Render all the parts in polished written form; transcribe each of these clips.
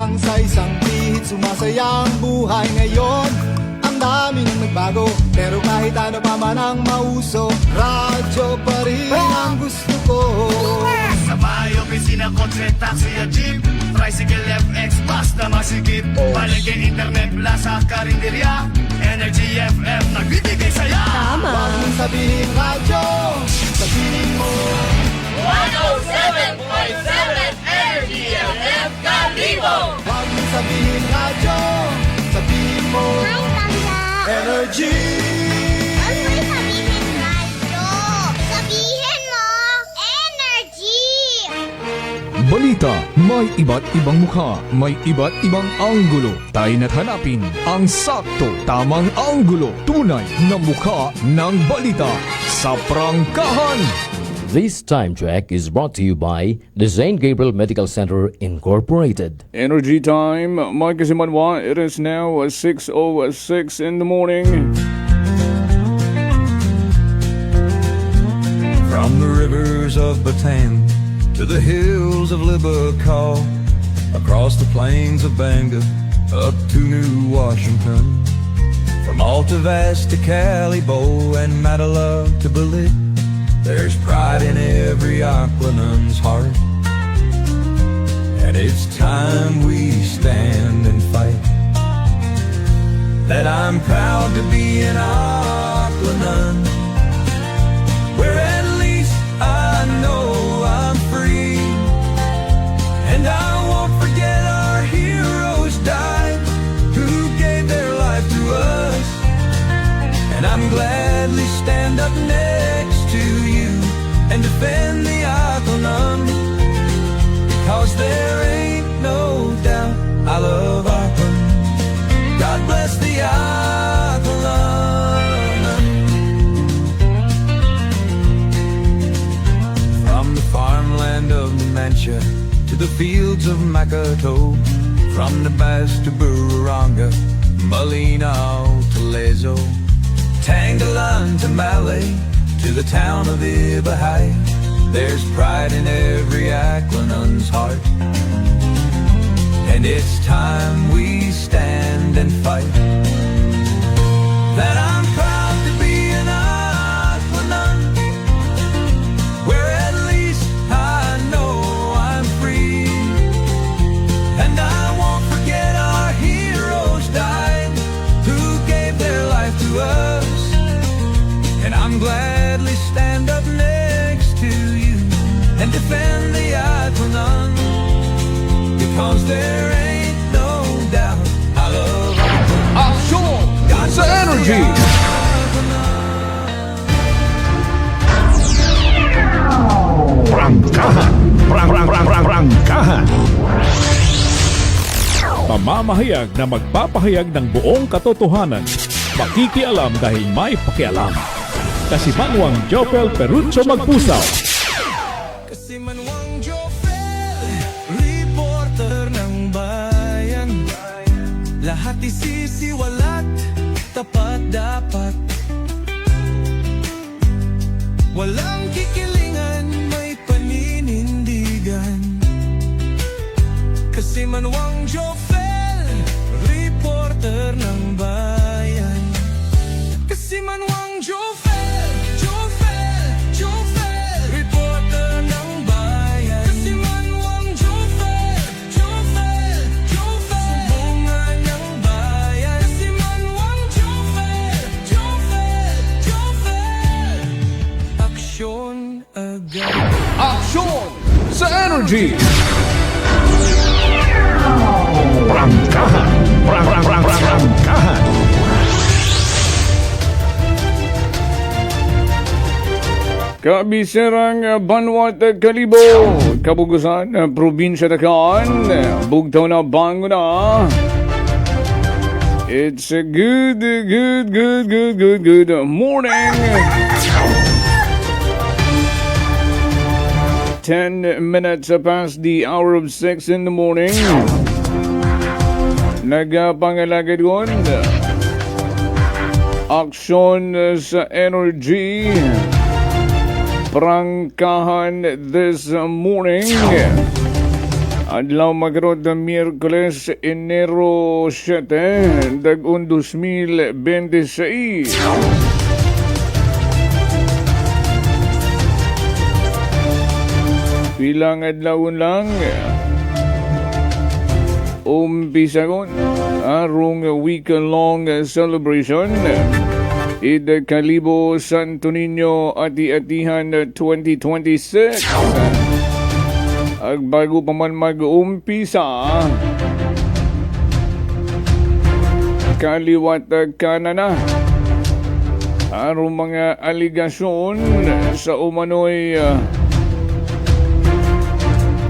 lang sa isang pihit, sumasaya ang buhay ngayon. Ang dami nang nagbago, pero kahit ano pa man ang mauso, radyo pa rin ang gusto ko. Sa bahay, opisina, kotse, taxi at jeep, tricycle, FX, bus na masigip, palengke, internet, plaza, karinderya, Energy FM, nagbibigay saya. Tama. Huwag mong sabihin radyo, sabihin mo 107.7 Energy FM Kalibo. Huwag mong sabihin radyo, sabihin mo Ay, tanda. Energy. Huwag mo sabihin radyo. Sabihin mo, energy. Balita, may iba't ibang mukha, may iba't ibang anggulo. Tayo na't hanapin ang sakto, tamang anggulo, tunay na mukha ng balita sa prangkahan. This time check is brought to you by the St. Gabriel Medical Center Incorporated. Energy time, Mike Simanwa. It is now 6:06 in the morning. From the rivers of Bataan to the hills of Libacol, across the plains of Bangor, up to New Washington, from Alta Vista to Calibo and Matala to Balit, there's pride in every Aquanun's heart. And it's time we stand and fight. That I'm proud to be an Aquanun, where at least I know I'm free. And I won't forget our heroes died, who gave their life to us. And I'm gladly stand up next to you and defend the Aquanun, because there ain't no doubt I love Aquanun. God bless the Aquanun. From the farmland of Numancia to the fields of Makato, from Nabas to Bururanga, Malinao to Lezo, Tangalan to Malay, to the town of Ibahaya, there's pride in every Aquanun's heart. And it's time we stand and fight. That I'm proud to be an Aquanun, where at least I know I'm free. And I won't forget our heroes died, who gave their life to us. And I'm gladly stand up next to you and defend the Aquanun, because there ain't no doubt I love Aksyon sa Energy. Prangkahan, prangkahan. Pamamahayag na magpapahayag ng buong katotohanan. Makikialam dahil may pakialam. Kasimanwang Jopel Perucho Magpusaw. Kasimanwang Jopel, reporter ng bayan. Lahat isisiwalat, tapat dapat. Walang kikilingan, may paninindigan. Kasimanwang Jopel, reporter ng bayan. Kasimanwang Jopel, reporter ng bayan. Kasimanwang Jopel, sumbungan ng bayan. Kasimanwang Jopel, aksyon agad. Aksyon sa Energy. Prangkahan, prangkahan. Kabiserang Banwat Kalibo, Kabugusan, Probinsya Takan, Bugtaw na Bango na. It's a good morning. 10 minutes past the hour of 6 in the morning. Nagpangalagad yun. Aksyon sa Energy. Prangkahan this morning. Adlaw magrod na Miyerkules, Enero 7, dag-un 2026. Pilang adlaw lang umpisagon arong week-long celebration Id Kalibo Santo Niño Ati-Atihan 2026. Ag bago pa man mag-umpisa, kaliwat kanana arong mga aligasyon sa umano'y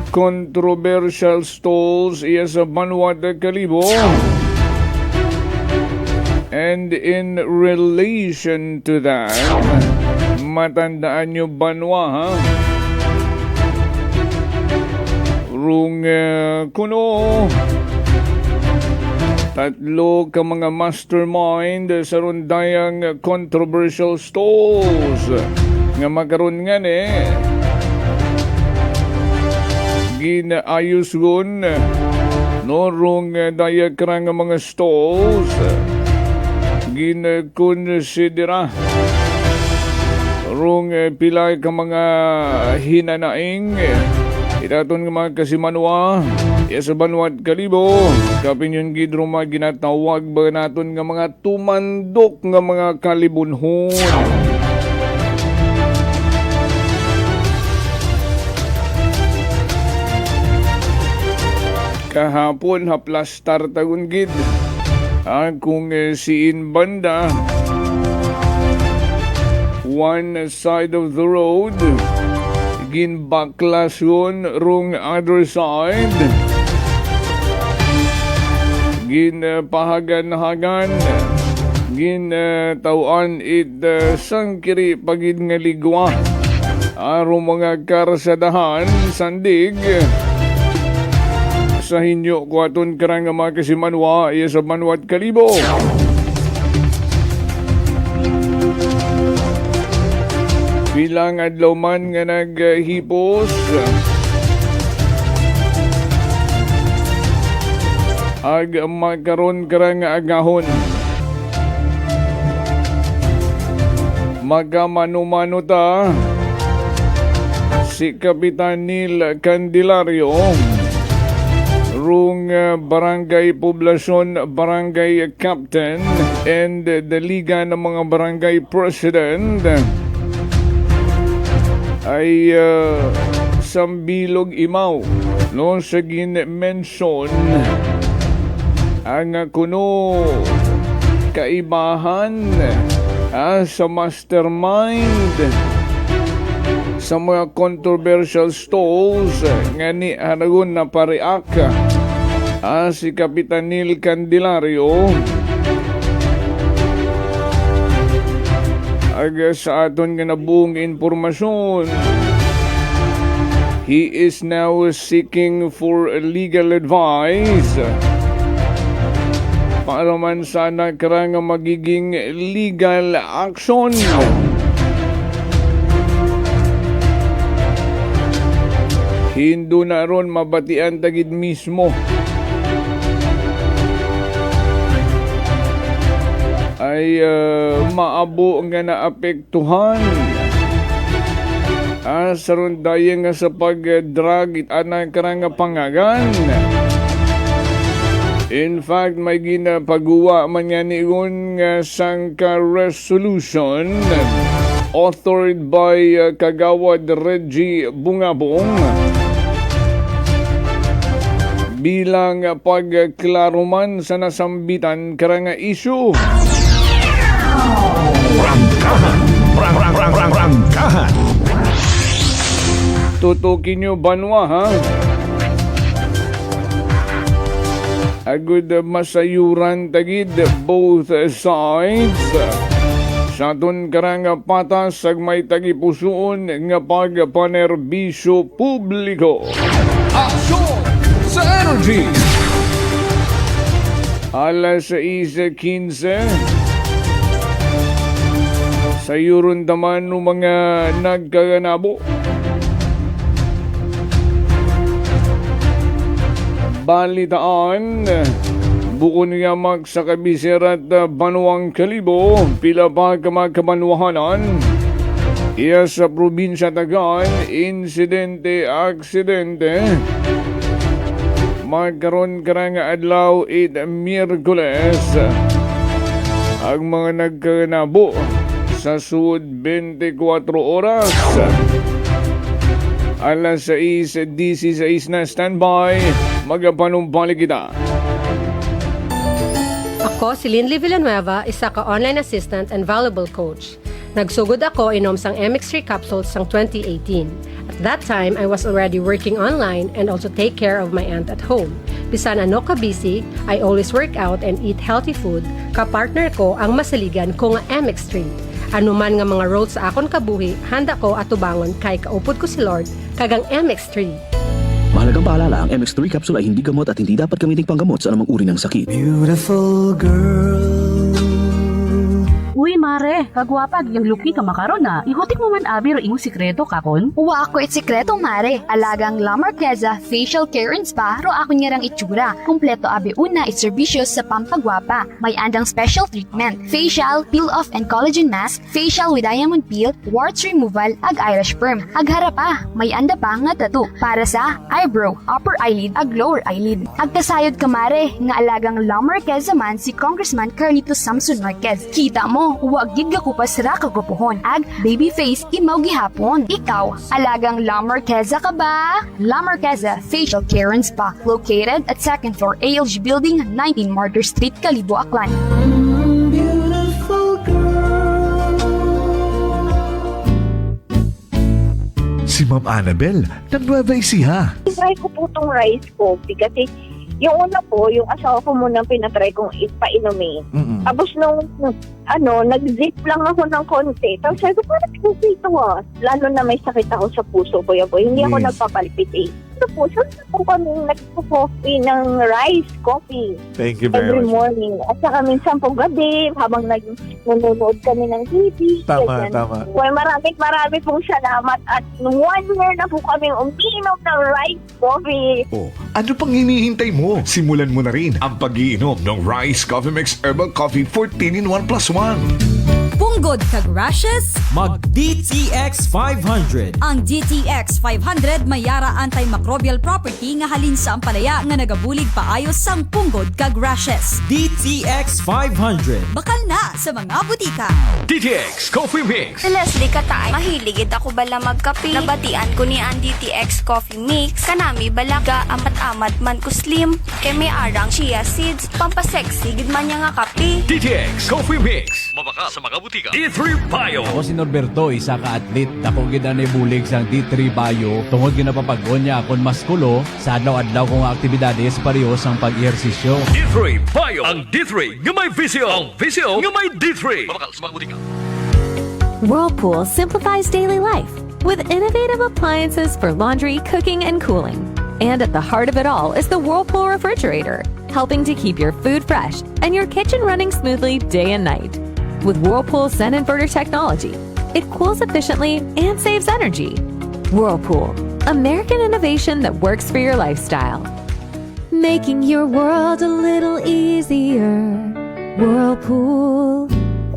controversial stalls iya sa Banwat Kalibo. And in relation to that, matandaan nyo Banwa ha? Rung kuno tatlo ka mga mastermind sa rundayang controversial stalls nga magkaroon nga ginaayos gun no rung daya karang mga stalls ginakonsidera rung pilay ka mga hinanaing itaton nga mga kasimanwa sa Banwat Kalibo kapin yun gidruma ginatawag ba naton nga mga tumandok nga mga kalibunhon. Kahapon haplastar tagun gid kung siin banda one side of the road ginbaklas yun rung other side ginpahagan-hagan gintawan it sangkiri pagid nga ligwa arong mga karsadahan sandig sa hinyo kuaton karang nga mga kasimanwa iya sa Banwat Kalibo. Bilang adlaw man nga naghipos ag magkaroon karang agahon magamano-mano ta si Kapitan Neil Candelario rung barangay poblasyon, barangay captain and the liga ng mga barangay president ay sambilog imaw no sa gin-mention ang kuno kaibahan sa mastermind sa mga controversial stalls nga ni hanagon na pariak si Kapitan Neil Candelario aga sa aton nga nabuong impormasyon. He is now seeking for legal advice para man sana karang magiging legal action. Hindo na ron mabatian tagid mismo ay maabo nga naapektuhan sa rundaya nga sa pag-drug itanang karang pangagan. In fact, may ginapagawa man nga niyon nga sangka resolution authored by Kagawad Reggie Bungabong bilang pagklaruman sa nasambitan karang issue. Rangkahan. Tutukin nyo Banwa ha? Agud masayuran tagid both sides sa aton karang patas ag may tagipusoon nga pagpanerbisyo publiko. Aksyon sa energy! Alas 6:15 sayuron taman ng mga nagkaganabo balitaan. Bukod nga sa Kabisir at Banuang Kalibo, pila pa kamagkabanwahanan. Iya sa probinsya Tagan, aksidente. Magkaroon karang adlaw Miyerkules. Ang mga nagkanabo sa suod 24 oras. Alas 6:16 na standby. Magapanumbalik kita. Ako si Linley Villanueva, isa ka online assistant and valuable coach. Nagsugod ako inom sang MX3 capsules sang 2018. At that time, I was already working online and also take care of my aunt at home. Bisan ano ka busy, I always work out and eat healthy food. Kapartner ko ang masaligan ko nga MX3. Ano man nga mga roads sa akon kabuhi, handa ko atubangon kay kaupod ko si Lord kagang MX3. Mahalagang paalala, ang MX3 capsule ay hindi gamot at hindi dapat gamitin panggamot sa anumang uri ng sakit. Beautiful girl. Uy, mare, kagwapag, yung luki ka makaron na. Ihutik mo man abi ro imong sikreto kakon. Uwa ako sikreto, mare. Alagang La Marqueza Facial Care and Spa ro ako niyarang itsura. Kumpleto abi una itserbisyo sa pampagwapa. May andang special treatment. Facial, peel-off and collagen mask, facial with diamond peel, warts removal, ag eyelash perm. Ag harapa, may anda pa nga tattoo. Para sa eyebrow, upper eyelid, ag lower eyelid. Ag kasayod ka, mare, nga alagang La Marqueza man si Congressman Carlito Samson Marquez. Kita mo, huwag gid ka kupas ra kagupuhon. Ag baby face imaw gihapon. Ikaw, alagang La Marqueza ka ba? La Marqueza Facial Care and Spa, located at 2nd floor ALG Building, 19 Martyr Street, Kalibo, Aklan. Beautiful girl. Si Ma'am Annabel, ng Nueva Ecija. Try ko po itong rice coffee kasi yung una po, yung asawa ko muna pinatry kong ipainumin. Tapos nung nag-zip lang ako ng konti. Tapos sabi ko, parang okay ito ah. Lalo na may sakit ako sa puso ko. Hindi ako nagpapalpitate. Ito po, saan po kami nagpo-coffee ng rice coffee. Thank you very every much. morning. At saka minsan pong gabi, habang nanonood kami ng TV. Tama, ganyan. tama. Well, marami pong salamat. At 1 year na po kami umiinom ng rice coffee. Oh, ano pang hinihintay mo? Simulan mo na rin ang pag-iinom ng Rice Coffee Mix Herbal Coffee 14 in 1 plus 1. Punggod kag rashes? Mag DTX 500. Ang DTX 500 may yara antimicrobial property nga halin sa ampalaya nga nagabulig paayos sang punggod kag rashes. DTX 500. Bakal na sa mga butika. DTX Coffee Mix. Si Leslie Katay, mahiligid ako bala magkape. Nabatian ko ni ang DTX Coffee Mix. Kanami balaga amat-amat man ko slim. Kay may arang chia seeds. Pampasexy gid man niya nga kape. DTX Coffee Mix. Mabaka sa mga butika. D3 Bio. Ako si Norberto, isa ka atlet. Dako gid ani bulig sang D3 Bio. Tungod ginapapag-on niya akon maskulo sa adlaw-adlaw kong aktibidades pareho sang pag-ehersisyo. D3 Bio. Ang D3 nga may visyo. Ang visyo nga may D3. Mabaka sa mga butika. Whirlpool simplifies daily life with innovative appliances for laundry, cooking, and cooling. And at the heart of it all is the Whirlpool refrigerator, helping to keep your food fresh and your kitchen running smoothly day and night. With Whirlpool Sun Inverter technology, it cools efficiently and saves energy. Whirlpool, American innovation that works for your lifestyle. Making your world a little easier. Whirlpool.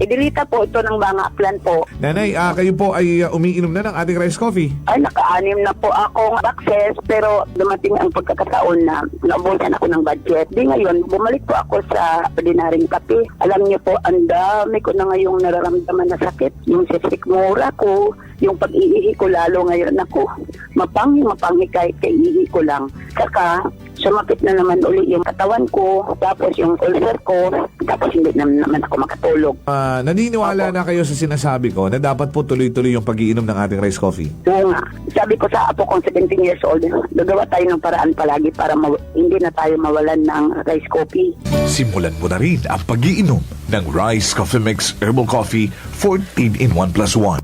Idilita po ito ng mga aklan po. Nanay, kayo po ay umiinom na ng ating rice coffee. Ay, naka-anim na po akong access pero dumating ang pagkakataon na naubusan ako ng budget. Di ngayon, bumalik po ako sa ordinaryong kape. Alam niyo po, ang dami ko na ngayong nararamdaman na sakit. Yung sisikmura ko, yung pag-iihi ko lalo ngayon ako. Mapanghi kahit kaiihi ko lang. Saka, sumakit na naman uli yung katawan ko, tapos yung ulcer ko, tapos hindi naman ako makatulog. Naniniwala na kayo sa sinasabi ko na dapat po tuloy-tuloy yung pag-iinom ng ating rice coffee? Oo nga. Sabi ko sa apo kong 17 years old, gagawa tayo ng paraan palagi para hindi na tayo mawalan ng rice coffee. Simulan mo na rin ang pag-iinom ng Rice Coffee Mix Herbal Coffee 14 in 1 plus 1.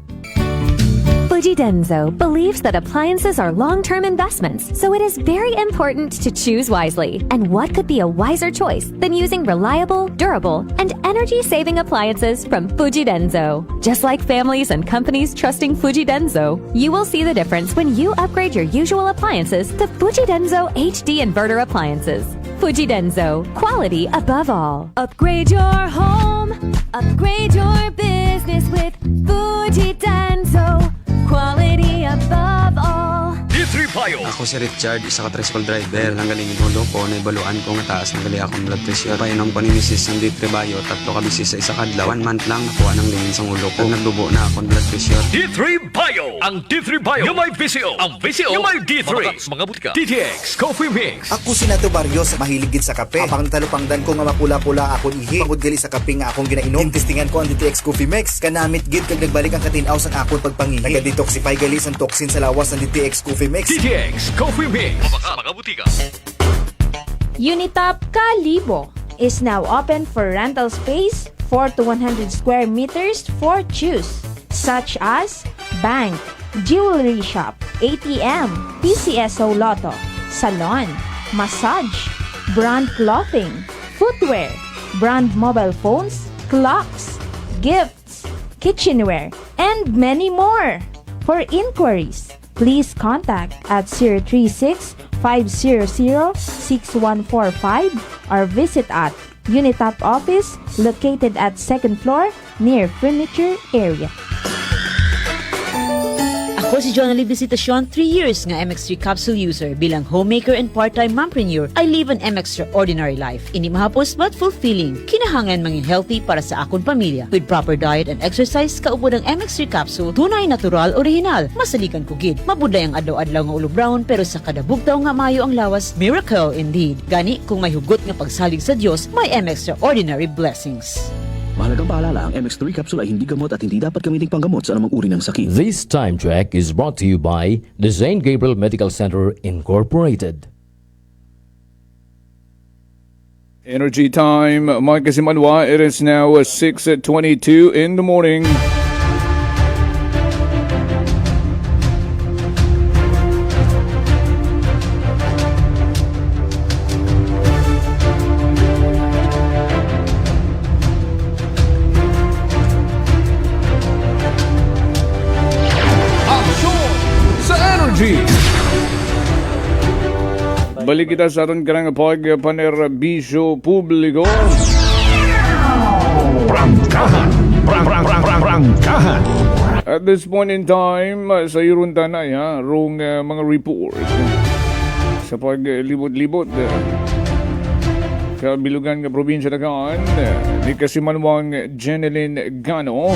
Fuji Denso believes that appliances are long-term investments, so it is very important to choose wisely. And what could be a wiser choice than using reliable, durable, and energy-saving appliances from Fuji Denso? Just like families and companies trusting Fuji Denso, you will see the difference when you upgrade your usual appliances to Fuji Denso HD inverter appliances. Fuji Denso, quality above all. Upgrade your home, upgrade your business with Fuji Denso, quality above all. D3 Bio. Ako si Richard, isa ka tricycle driver. Nanggaling inulo ko, naibaluan ko nga taas, nanggali akong blood pressure. Painom ko ni Mrs. ng D3 Bio, 3 ka bisis sa isa kadlaw. 1 month lang, nakuha ng lingin sa ulo ko. Nagdubo na akong blood pressure. D3 Bio. Ang D3 Bio yung may VCO. Ang VCO yung may D3. Mga butika. DTX Coffee Mix. Ako si Nato Barrios, mahilig gid sa kape. Apang talupangdan ko nga mapula-pula akong ihi. Pagod gali sa kape nga akong ginainom. Testingan ko ang DTX Coffee Mix. Kanamit gid kag nagbalik ang katinaw sa akong pagpangihi. Naga-detoxify gali sa toxin sa lawas ng DTX Coffee Mix. DTX Coffee Mix. Mga butika. Unitop Kalibo is now open for rental space 4 to 100 square meters for choose, such as bank, jewelry shop, ATM, PCSO Lotto, salon, massage, brand clothing, footwear, brand mobile phones, clocks, gifts, kitchenware, and many more. For inquiries, please contact at 036-500-6145 or visit at Unitop office located at 2nd floor near furniture area. Ako si John Visitasyon, 3 years nga MX3 capsule user. Bilang homemaker and part-time mompreneur, I live an extraordinary life. Ini mahapos but fulfilling. Kinahangan mangin healthy para sa akong pamilya. With proper diet and exercise, kaupo ng MX3 capsule, tunay, natural, original. Masalikan ko gid. Mabudlay ang adlaw-adlaw nga ulo brown, pero sa kada bugtaw nga mayo ang lawas, miracle indeed. Gani, kung may hugot nga pagsalig sa Dios, may extraordinary blessings. Mahalagang paalala, ang MX3 capsule ay hindi gamot at hindi dapat gamiting panggamot sa anumang uri ng sakit. This time check is brought to you by the St. Gabriel Medical Center Incorporated. Energy time, Mike Simanwa. It is now 6:22 in the morning. Balik kita sa aton karang pagpanerbisyo publiko. Prangkahan. At this point in time, sa irong tanay, rong mga report sa paglibot-libot kabilugan ng probinsya na kaan ni Kasimanwang Jeneline Gano.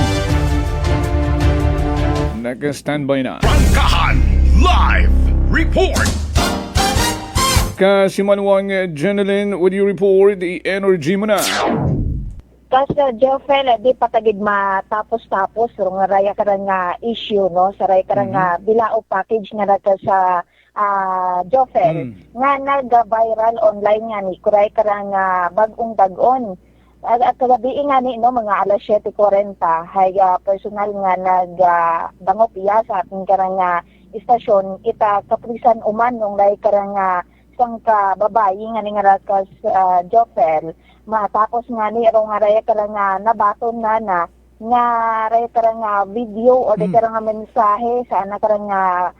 Naka-standby na. Prangkahan Live Report. Kasimanwang Jeneline, would you report the energy mo na? Kasi Jofel, di patagid matapos-tapos rong raya ka nga issue, no? Sa raya ka nga bilao package nga nata sa Jofel. Nga nag-viral online nga ni, kuray ka nga bagong dagon. At kagabi nga ni, no, mga alas 7:40, hay personal nga nag-dangop iya sa ating ka nga istasyon, ita kaprisan uman nung raya ka nga isang babayi nga ni nga rakas Jofel. Matapos nga ni nga raya ka nga nabaton nga raya ka nga video o di ka nga mensahe sa anak ka nga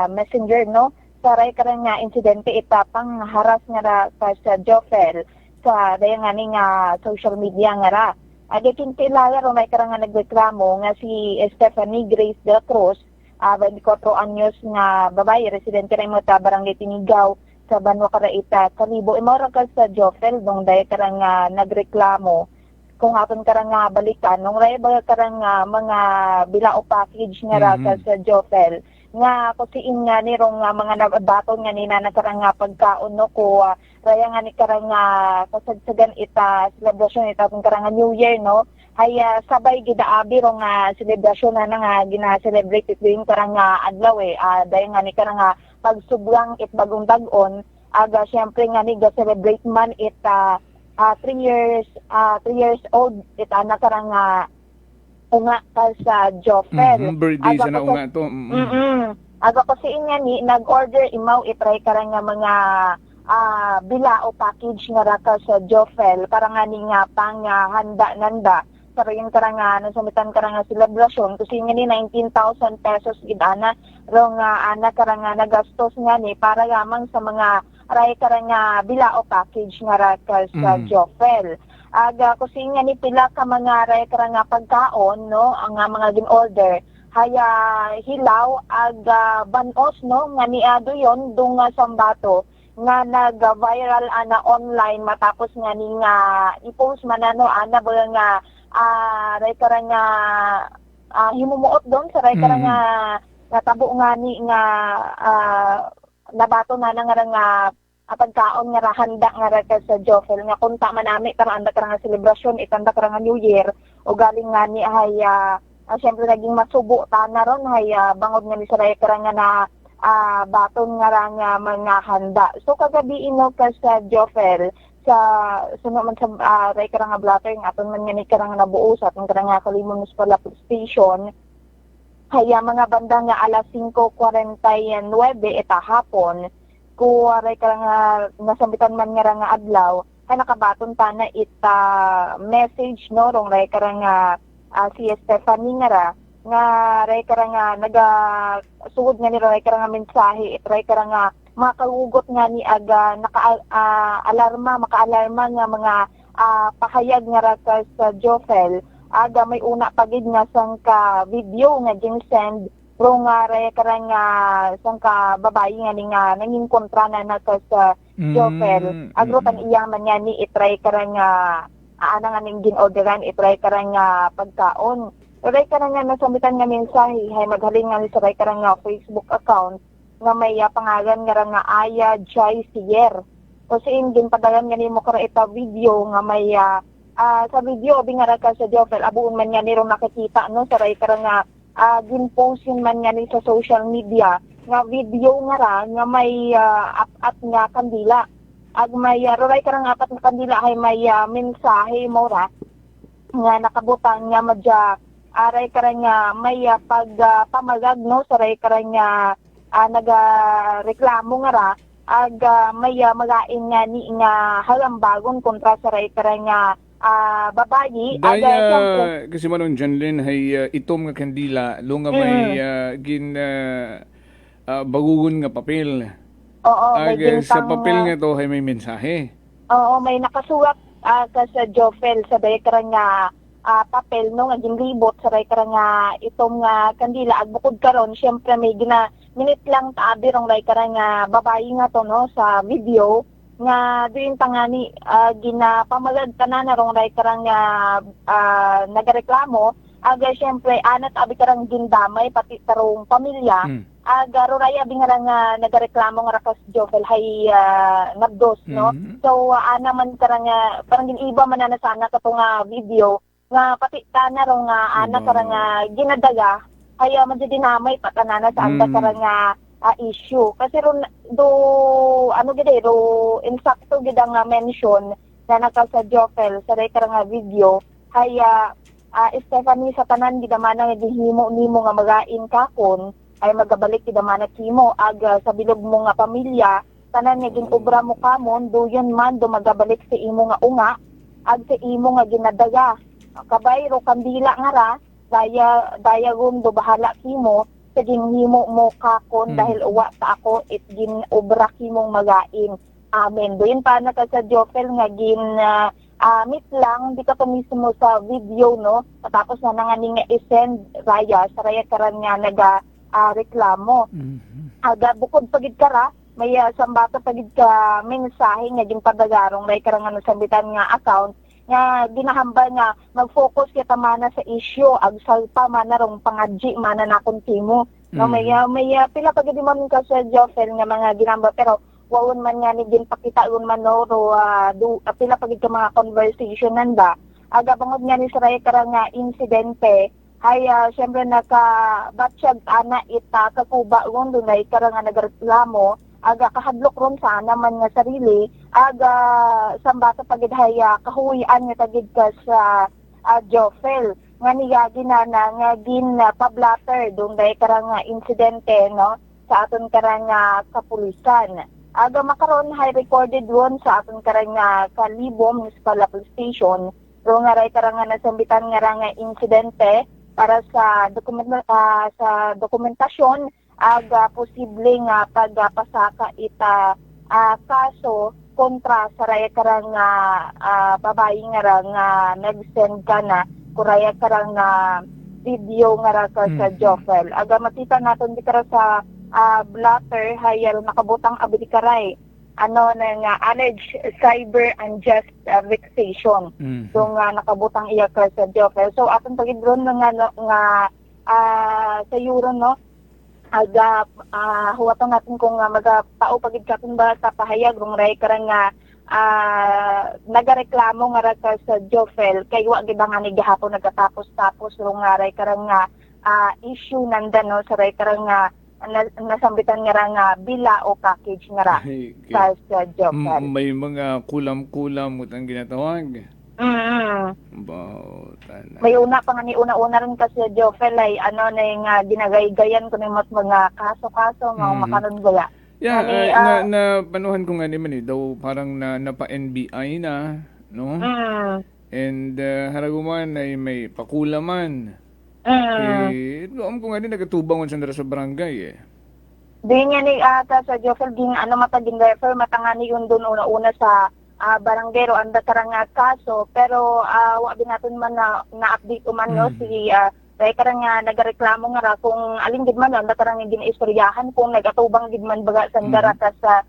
messenger, no? Sa raya ka nga insidente itapang haras nga rakas Jofel sa raya nga ni nga social media nga ra. Adi kintilaya raya ka nga nagreklamo nga si Stephanie Grace de la Cruz, 24 anyos nga babae, residente rin mo ta Barangay Tinigaw sa Banwa Karaita, Kalibo. Imora ka sa Jofel, nung dahil ka nga nagreklamo, kung aton ka nga balikan, nung dahil ba ka nga mga bilao package nga ka sa Jofel, nga kusiin nga ni rong mga nabaton nga nina na karang nga pagkaon no ko raya nga ni karang nga kasagsagan ita celebration ita kung karang New Year, no? Ay sabay gidaabi rong celebration na nga gina-celebrate it din karang nga adlaw dahil nga ni karang nga pagsublang it bagong dagon aga syempre nga ni ga-celebrate man it 3 years old it na karang unga ka sa Jofel. Birthday Aga sa na ko unga to. Aga ko si nga ni nag-order imaw itry ka nga mga bilao package nga ra ka sa Jofel para nga ni nga pang handa nanda. Pero yung karanga nasamitan karanga celebration kasi nga ni 19,000 pesos gid ana ro nga ana karanga nagastos nga ni para lamang sa mga aray karanga bilao package nga ra ka sa Jofel. Aga kasi nga ni pila ka mga aray karanga pagkaon no ang mga gin-order haya hilaw aga banos no nga ni ado yon dung sambato nga nag-viral ana online matapos nga ni nga i-post man ano ana ba nga rekara nga himumuot doon sa rekara nga natabo nga ni nga nabato na nga pagkaon nga handa nga reka sa Jofel nga kunta man nami para anda ka nga selebrasyon itanda ka nga New Year o galing nga ni ay syempre naging masubo ta na ron ay bangod nga ni sa rekara nga na baton nga nga mga handa. So kagabi ino ka sa Jofel sa suno man sa rekara nga blatter nga aton man nga ni karang nabuo sa aton nga Kalimon Municipal Station haya mga banda nga alas 5:49 eta hapon ko rekara nga nasambitan man nga adlaw kay nakabaton ta na ita message no rong rekara nga si Stephanie nga rekara nga nagasugod nga ni rekara nga mensahe rekara nga makahugot nga ni aga makaalarma nga mga pahayag nga ra sa Jofel aga may una pagid nga sang ka video nga ginsend ro nga rekara nga sang ka babae nga ni nga nanging kontra na sa Jofel agro tan iyaman nga ni itry kara nga ana nga ning gin-orderan itry kara nga pagkaon itry kara nga nasambitan nga mensahe hay maghalin nga ni sa kara nga Facebook account nga may pangalan nga Aya Jai Sier. Kasi ingin padalan nga nimo kara ita video nga may sa video bingara ka sa Jofel abuon man nga niro nakikita no sa kara nga gin-post man nga ni sa social media nga video nga ra nga may apat nga kandila. Ag may roray kara nga apat nga kandila hay may mensahe mo ra nga nakabutang nga madya aray kara nga may pamagag no sa kara nga nagareklamo nga ra ag may magain nga ni nga halambagon kontra sa kara nga babayi daya kasi manon Janlyn hay itom nga kandila lo nga may gin bagugon nga papel. Oo, sa papel nga to hay may mensahe. Oo, may nakasulat ka sa Jofel sa kara nga papel no nga ginlibot sa kara nga itom nga kandila ag bukod karon syempre may minute lang taabi rong kara nga babayi nga to no sa video nga doon tangani ginapamagad tanan rong kara nga nagareklamo aga syempre anat abi karang gindamay pati tarong pamilya aga roraya bingara nga nagareklamo nga rakas Jofel hay nagdos no so ana man karang parang giniba man na sana kato nga video nga pati tana rong ana karang ginadaga ay madidinamay patanana sa anda karang issue kasi ano gid insakto gid nga mention na naka sa Jofel sa karang video hay Stephanie sa tanan gid man nga gihimo nimo nga magain kakon ay magabalik gid man kimo ag sa bilog mo nga pamilya tanan nga ginobra mo kamon duyon man magabalik sa imo nga unga ag sa imo nga ginadaga kabay ro kandila nga ra daya gundo bahala kimo sa ginhimo mo kakon dahil uwa sa ako it ginobra kimong magain amen duyon pa na sa Jofel nga meet lang di ka to mismo sa video no tapos na nga ni nga isend raya sa raya karan nga reklamo aga bukod pagid kara may sambato pagid ka mensahe nga ginpadagarong raya karan nga sambitan nga account nga ginahambal nga mag-focus kita mana sa issue ag salpa mana rong pangadji mana na kuntimo no may pila pagid man ka sa Jofel nga mga ginamba pero wawon man nga ni ginpakita man no ro pila pagid ka mga conversation nanda aga bangod nga ni sa kara nga insidente hay syempre nakabatsyag ana ita kakuba ron dunay kara nga nagreklamo aga kahadlok ron sana man nga sarili aga sambata pagid hay kahuyan nga tagid ka sa Jofel nga niya ginana nga pablatter dong day karang insidente no sa aton karang kapulisan. Aga makaron hay recorded ron sa aton karang Kalibo Municipal Police Station ro nga ray karang nasambitan nga insidente para sa dokumentasyon aga posible nga pagpasaka ita kaso kontra sa raya karang babae nga nag-send ka na kuraya karang video nga ka sa Joffel. Aga makita natin di kara sa blatter hayal nakabutang abdi karay nga alleged cyber unjust vexation. So nga nakabutang iya ka sa Joffel. So atong pagidron nga sa euro no aga huwatan natin kung magpao pagid katon ba sa pahayag rong ray karang nagareklamo nga ra sa Joffel kay wa gid nga ni gihapon nagkatapos-tapos rong ray karang issue nanda no sa ray karang nasambitan nga bila o package nga ra sa Joffel. May mga kulam-kulam utang ginatawag. May una pa nga ni una rin kasi Joffel ay nga ginagaygayan ko ng mga kaso-kaso mga makanon gaya. Yeah, na panuhan ko nga naman daw parang napa-NBI na, no? And haraguman ay may pakulaman. Doon ko nga din nagatubang sa barangay Di nga ni sa Joffel ging mataging refer matangani yun doon una-una sa barangay ro anda karang kaso pero wa din natin man na-update man no si kay karang nagareklamo nga ra kung alin gid man anda karang ginaistoryahan kung nagatubang gid man baga sandara ka sa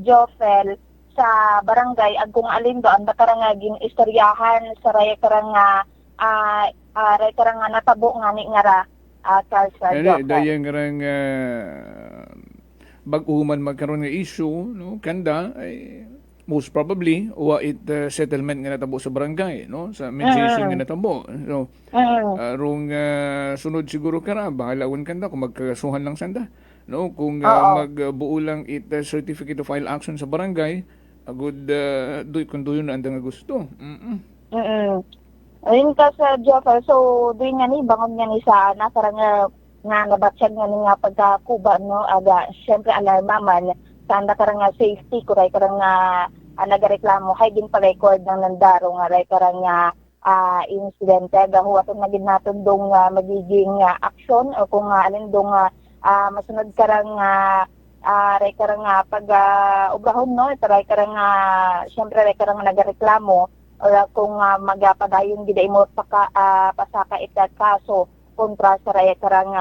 Joffel sa barangay ag kung alin do anda karang ginaistoryahan sa raya karang raya karang natabo nga ni nga ra ka sa Joffel. Dayang karang bag-uman magkaroon nga issue no kanda ay most probably wa settlement nga natabo sa barangay no sa mediation nga natabo so rong sunod siguro kara bahalawon kanda kung magkasuhan lang sanda no kung magbuo lang certificate of file action sa barangay agud kung doon na andang gusto. Ayun ka sa Joffel so doon nga ni bangon nga ni sa nasarang nga nabatsyag nga ni nga pagkakuba no aga syempre alarma man sanda karang safety kuray karang nagareklamo hay gin pa-record ng nandaro nga ray karang insidente gahuwaton na gid naton dong magiging action o kung alin dong masunod karang ray karang pag ubrahon no ray karang syempre ray karang nagareklamo o kung magapadayon gid imo pasaka ita kaso kontra sa ray karang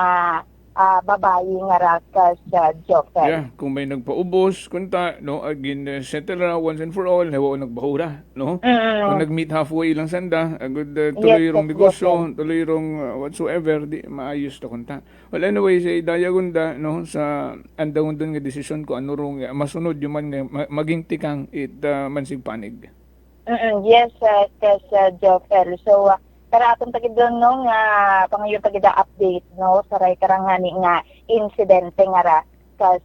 babae nga rakas sa Joffel. Yeah, kung may nagpaubos, kunta, no, agin settle na once and for all, hawa nagbahura, no? Kung nag-meet halfway lang sanda, agud tuloy rong negosyo, tuloy rong whatsoever, di maayos ta kunta. Well, anyway, sa idayagunda, no, sa andawon doon nga desisyon ko ano rong masunod yung man maging tikang mansig panig. Yes, kas Joffel. So, para atong tagid doon no nga pangayo tagid update no sa ray karangani nga insidente nga ra kas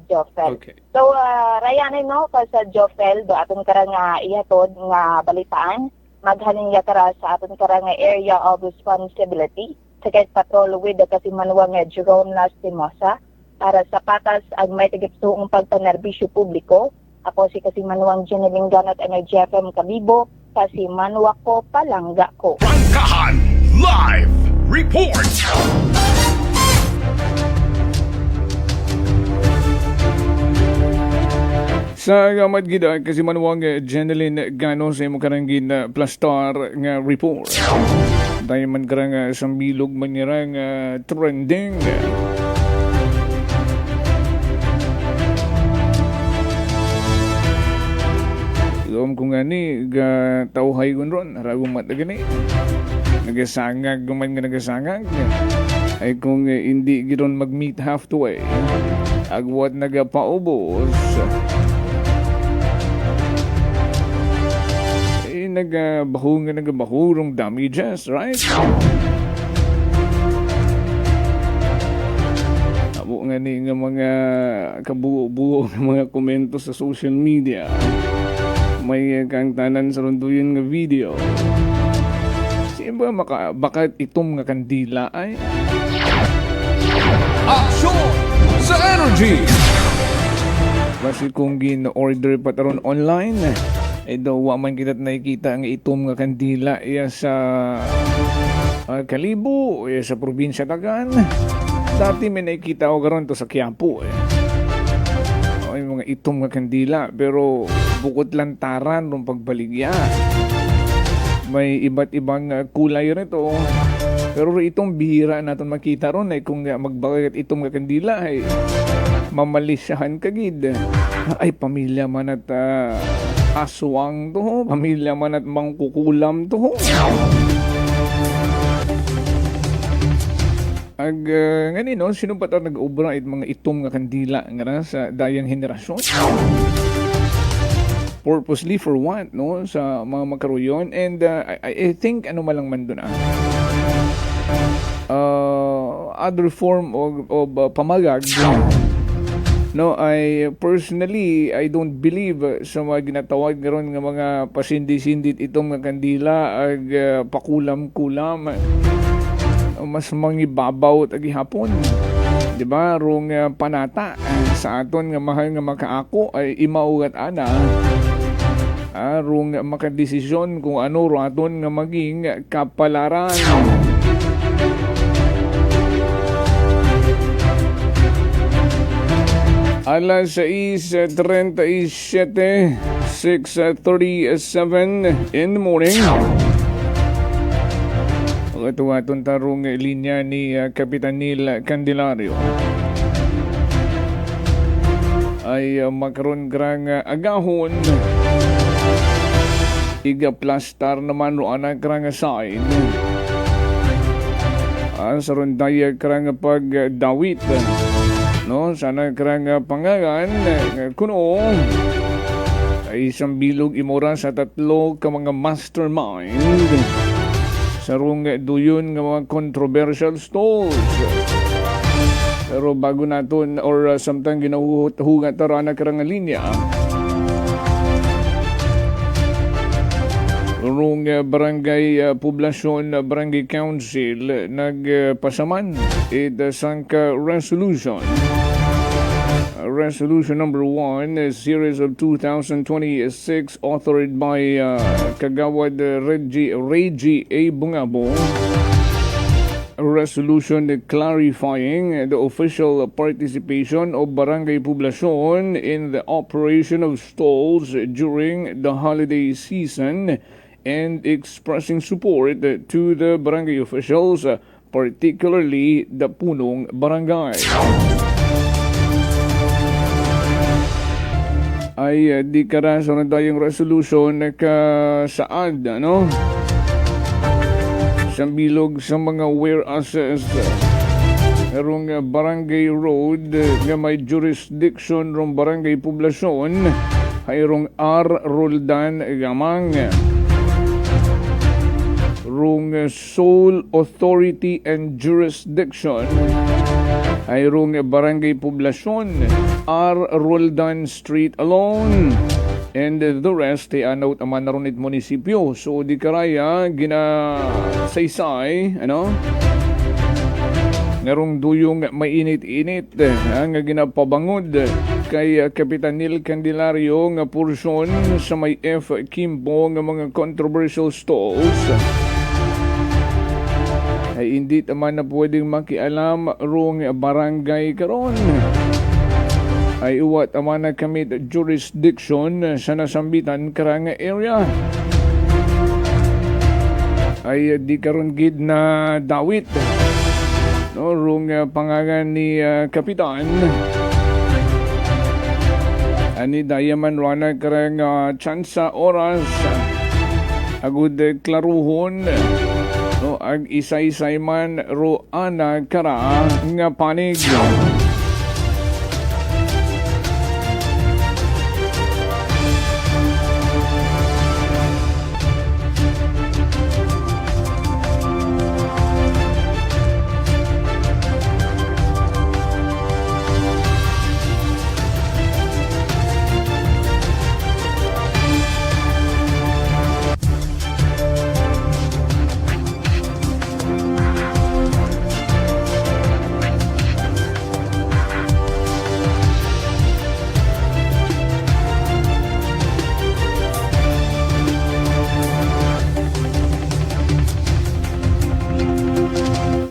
Joffel. Okay. So rayane no kas Joffel do atong karang ihatod nga balitaan maghalin ya kara sa atong karang area of responsibility sa patrol with the Kasimanwa nga Jerome Lastimosa para sa patas ag may tigituong pagpanerbisyo publiko. Ako si Kasimanwang Jeneling Ganat Energy FM Kalibo, Kasimanwa ko palangga ko. Prangkahan Live Report! Sa gamad gida Kasimanwang Jeneling Gano sa imo karanggin plastar nga report. Dahil man karang sambilog man nirang trending. Kung ni tauhay gun ron haragong matagani nagasangag guman nga nagasangag ay kung hindi giron mag-meet halfway agwat nagapaubos nagabahurong damages, right? Abo nga ni nga mga kabuo-buo ng mga komento sa social media. May kang tanan sa runduyan nga video. Si Siyempre, bakit itom nga kandila ay? Aksyon sa energy! Kasi kung gin-order pa taron online, ay daw man kita nakikita ang itom nga kandila iya sa Kalibo, iya sa probinsya Tagan. Dati may nakikita ko garon to sa Quiapo ay mga itom nga kandila, pero bukod lantaran ng pagbaligya. May iba't ibang kulay rito. Pero itong bihira natin makita ron ay kung magbagat itong nga kandila ay mamalisyahan kagid. Ay pamilya man at aswang to, pamilya man at mangkukulam to. Ganino, sino pa ito nag-ubra it mga itom nga kandila nga sa dayang henerasyon? Purposely for what, no? Sa mga makaruyon. And I think ano malang man doon other form of pamagag. No, personally, I don't believe sa mga ginatawag ngayon ng mga pasindi-sindit itong mga kandila ag pakulam-kulam. Mas mangibabaw at agihapon. Diba? Rong panata sa aton nga mahal nga makaako ay imaugat ana. Rong makadesisyon kung ano raton nga maging kapalaran. Alas 6:37, 6:37 in the morning. Tuwatong tarong linya ni Kapitan Neil Candelario ay makaroon grang agahon iga plastar naman ro anak grang sign sa rondaya grang pagdawit no sana grang pangagan kuno ay isang bilog imora sa tatlo ka mga mastermind sarong duyon ng mga controversial stalls. Pero bago natin or samtang ginahuhugat taro na karang linya, rong barangay poblasyon, barangay council, nagpasaman sangka resolution. Resolution number 1, a series of 2026, authored by Kagawad Reggie A. Bungabo. A resolution clarifying the official participation of barangay poblasyon in the operation of stalls during the holiday season and expressing support to the barangay officials, particularly the punong barangay. Ay di karaso na tayong resolution kasaad, ano? Sa bilog sa mga warehouses erong barangay road nga may jurisdiction rong barangay poblasyon ay rong R. Roldan Gamang rong sole authority and jurisdiction ay rong barangay poblasyon R. Roldan Street alone and the rest ay anawt aman naron it munisipyo. So di karaya ginasaysay ano ngarong duyong mainit-init nga ginapabangod kay Kapitan Neil Candelario nga porsyon sa may F. Kimbo nga mga controversial stalls ay hindi naman na pwedeng makialam rong barangay karon. Ay uwat naman na kamit jurisdiction sa nasambitan karang area. Ay di karon gid na dawit no rong pangalan ni Kapitan. Ani dayaman wana karang tsansa oras agud klaruhon no ag isay-isay man ro ana kara nga panig.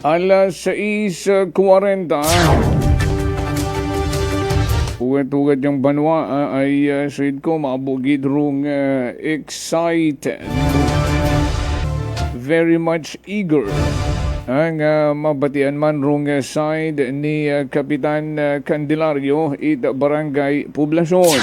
Alas 6:40. Ugat-ugat yung banwa ay said ko maabugid rong excited. Very much eager. Ang mabatian man rong side ni Kapitan Candelario it Barangay Poblacion.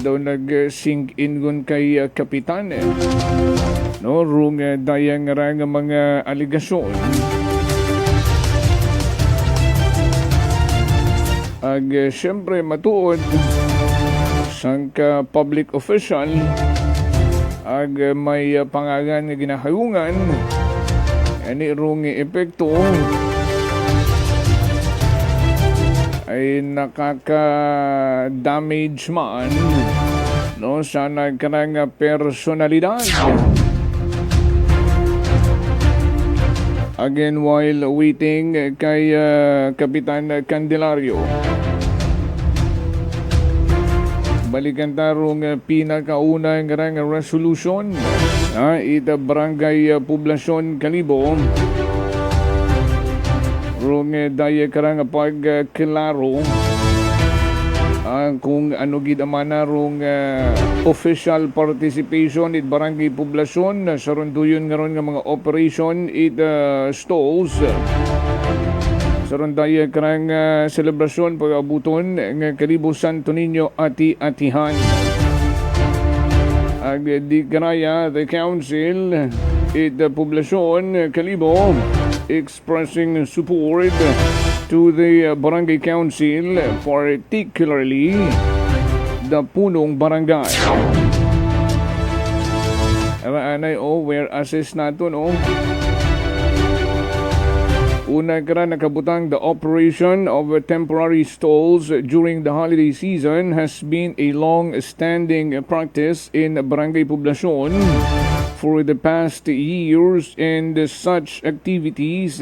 Daw nag-sink in gun kay Kapitan no rung dayang nga mga aligasyon ag syempre matuod sang ka public official ag may pangagan nga ginahayungan ani rung epekto ay nakaka-damage man no sa nagkanang personalidad. Again, while waiting kay Kapitan Candelario, balikan tarong pinakauna nga resolution ita Barangay Poblacion Calibo rong daya karang pagklaro kung ano gid amana rong official participation it Barangay Poblacion sa ronduyon nga ron nga mga operation it stalls sa rondaya karang selebrasyon pag-abuton nga Calibo Santo Niño ati-atihan ag di karaya the council it Poblacion Calibo expressing support to the Barangay Council, particularly the Punong Barangay. Anay where assist nato no? Una kara nakabutang the operation of temporary stalls during the holiday season has been a long-standing practice in Barangay Poblacion for the past years, and such activities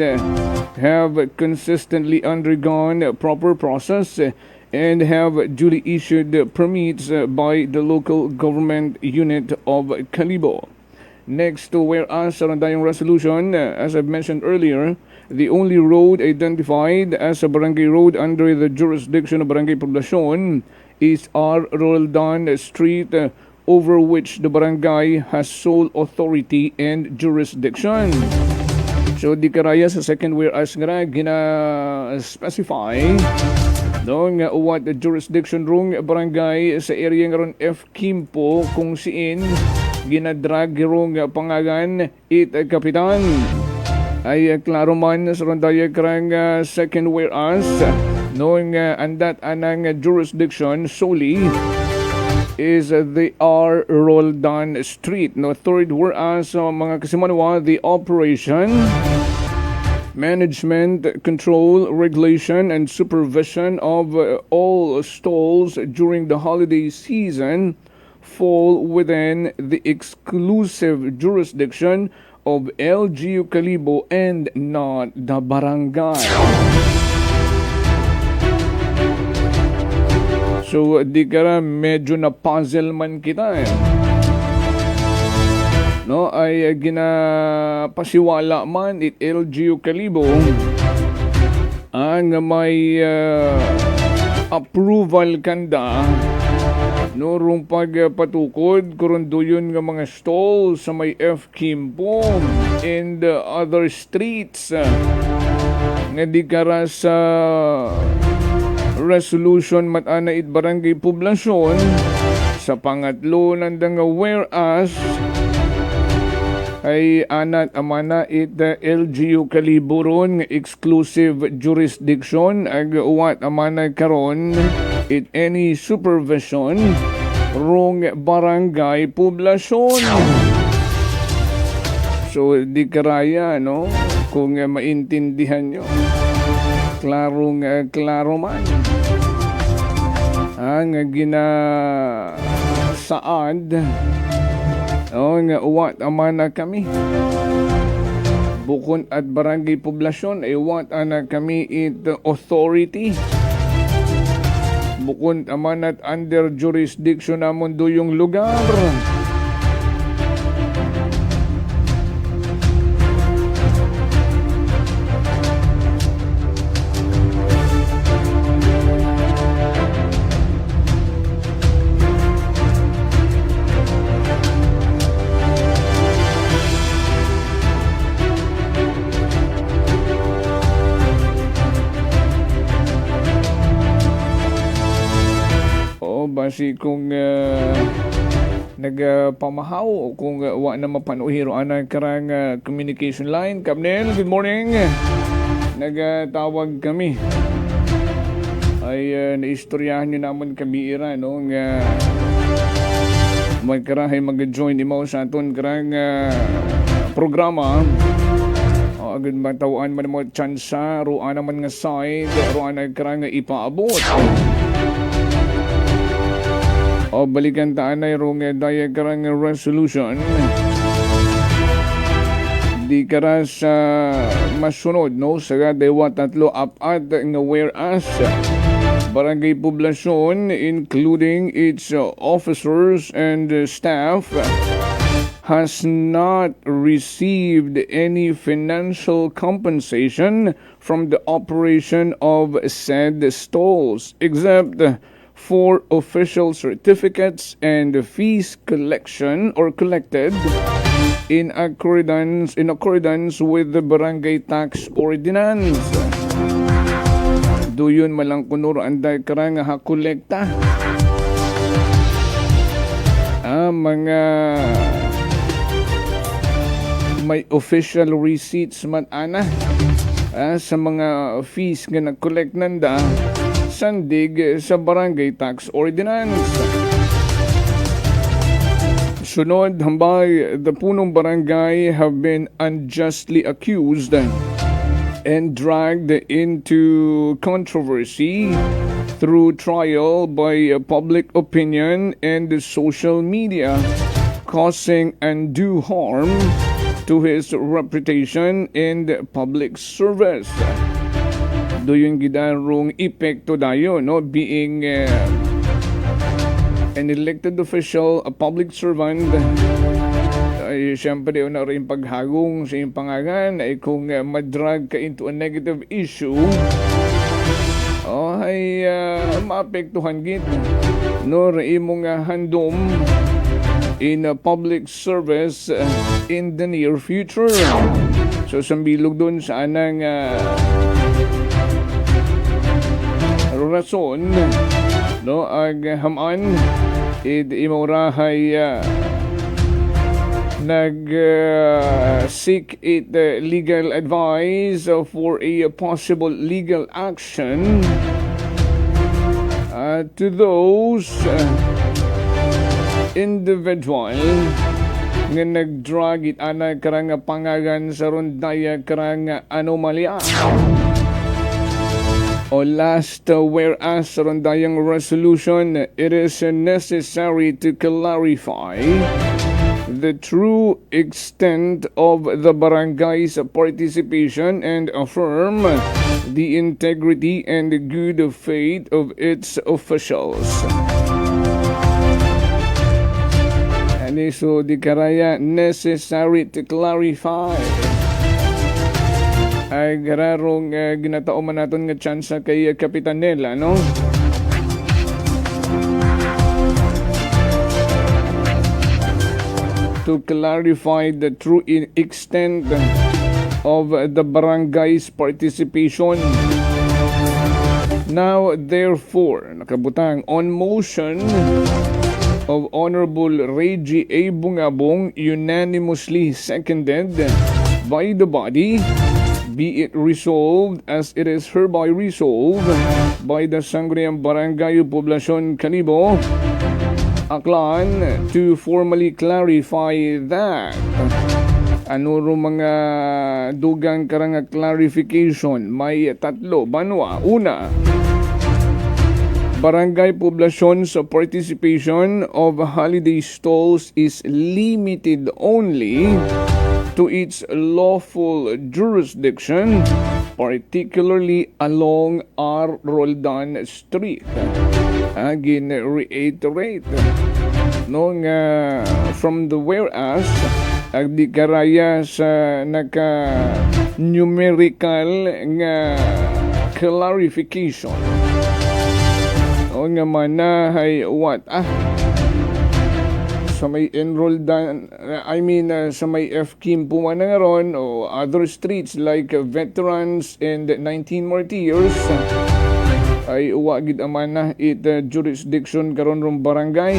have consistently undergone proper process and have duly issued permits by the local government unit of Calibo. Next to whereas sa randayong resolution, as I've mentioned earlier, the only road identified as a barangay road under the jurisdiction of Barangay Poblacion is R. Roldan Street, over which the barangay has sole authority and jurisdiction. So di karaya sa second whereas nga gina-specify no nga what the jurisdiction rong barangay sa area nga ron F. Kimpo kung siin ginadrag rong pangagan it Kapitan ay klaro man sa rondaya karang second whereas no nga andat anang jurisdiction solely is the R. Roldan Street. No, third whereas mga kasimanwa, the operation, management, control, regulation, and supervision of all stalls during the holiday season fall within the exclusive jurisdiction of LGU Calibo and not the barangay. So, di ka medyo na puzzle man kita no, ay ginapasiwala man it LGU Calibo ang may approval kanda no rong pagpatukod kurunduyon nga mga stall sa may F. Kimpo and other streets nga di kara sa resolution matana it Barangay Poblacion sa pangatlo nandang whereas ay anat amana it LGU Calibo ron exclusive jurisdiction ag uwat amana karon it any supervision rong Barangay Poblacion. So di karaya no kung maintindihan nyo klaro man ang ginasaad nga uwat amana kami bukod at Barangay Poblacion ay uwat ana kami it authority bukod amanat under jurisdiction namon do yung lugar. Basi kung nagpamahaw kung wa na mapanuhiro ana karang communication line. Kapnel, good morning. Nagtawag kami. Ay naistoryahan niyo naman kami ira no nga may karahay mag-join imo sa aton karang programa. Agad matawaan man mo tsansa ruan naman nga side ruan na karang ipaabot. O balikan taan na yung diagram resolution. Di kara sa masunod, no? Sa dewa tatlo apat nga whereas barangay poblasyon, including its officers and staff, has not received any financial compensation from the operation of said stalls, except for official certificates and fees collected in accordance with the barangay tax ordinance. Duyon malang kunuro anday karang hakolekta. Mga may official receipts man ana sa mga fees nga nag-collect nanda sandig sa barangay tax ordinance. Sunod, hambay, the punong barangay have been unjustly accused and dragged into controversy through trial by public opinion and social media, causing undue harm to his reputation and public service. Do yung gidarong epekto dayo, no? Being an elected official, a public servant, ay siyempre na rin paghagong sa iyong pangalan ay kung madrag ka into a negative issue, ay maapektuhan git, no? Rin mong handom in a public service in the near future. So sambilog doon sa anang rason, no, ag haman imurahay seek it legal advice for a possible legal action to those individual nga nagdrag it ana karang pangagan sa rondaya karang anomalya. O last, whereas sa rondayang resolution, it is necessary to clarify the true extent of the barangay's participation and affirm the integrity and the good faith of its officials. Ani so di karaya necessary to clarify. Ay gararong ginatao man naton nga tsansa kay Kapitan Nela, no? To clarify the true extent of the barangay's participation. Now, therefore, nakabutang on motion of Honorable Reggie A. Bungabong, unanimously seconded by the body, be it resolved as it is hereby resolved by the Sangguniang Barangay Poblasyon Calibo, Aklan, to formally clarify that ano ro mga dugang karang clarification may tatlo banwa. Una, barangay poblasyon's participation of holiday stalls is limited only to its lawful jurisdiction, particularly along R. Roldan Street. gin-reiterate no nga from the whereas di karaya sa naka-numerical nga clarification o nga manahay what sa may enrolled sa may FKIM po man nga ron o other streets like veterans and 19 martyrs ay uwagid amana it jurisdiction karon ron barangay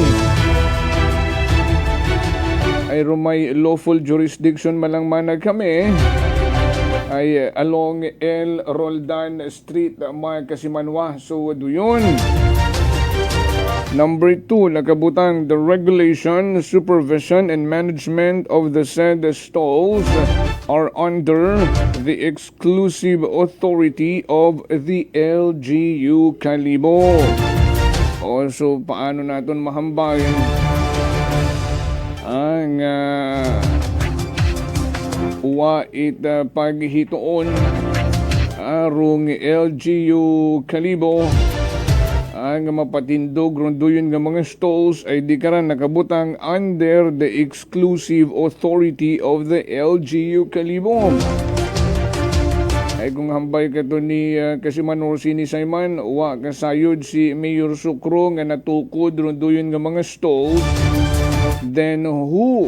ay rumay lawful jurisdiction malang manag kami ay along El Roldan Street mga Kasimanwa. So doon Number 2, nakabutang the regulation, supervision, and management of the said stalls are under the exclusive authority of the LGU Kalibo. So, paano natin mahambay ang wait paghitoon arong LGU Kalibo ang mapatindog rondoyon nga mga stalls ay di karan nakabutang under the exclusive authority of the LGU Kalibo. Ay kung hambay ka to ni Kasimanor Sini Simon, wa kasayod si Mayor Sukro nga natukod rondoyon nga mga stalls, then who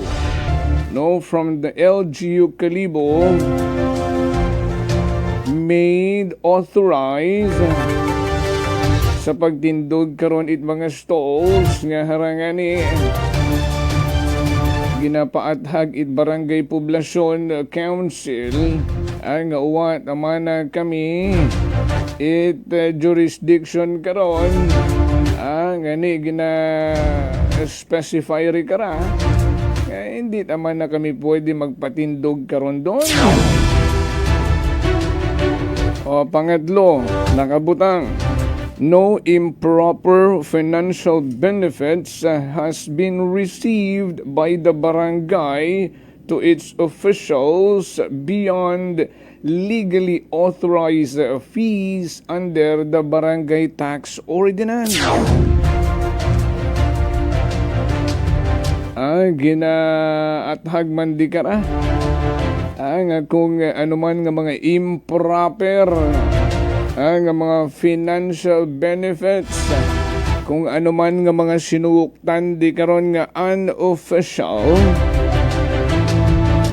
from the LGU Kalibo made authorized sa pagtindog karon it mga stalls nga harangani ginapaathag it barangay poblasyon council ang uwat amana kami it jurisdiction karon ngani gina specify ri kara hindi naman na kami pwede magpatindog karon doon. Pangatlo, nakabutang no improper financial benefits has been received by the barangay to its officials beyond legally authorized fees under the barangay tax ordinance. Ginaathag man di kara kung anuman nga mga improper ang mga financial benefits, kung ano man nga mga sinuktan di karon nga unofficial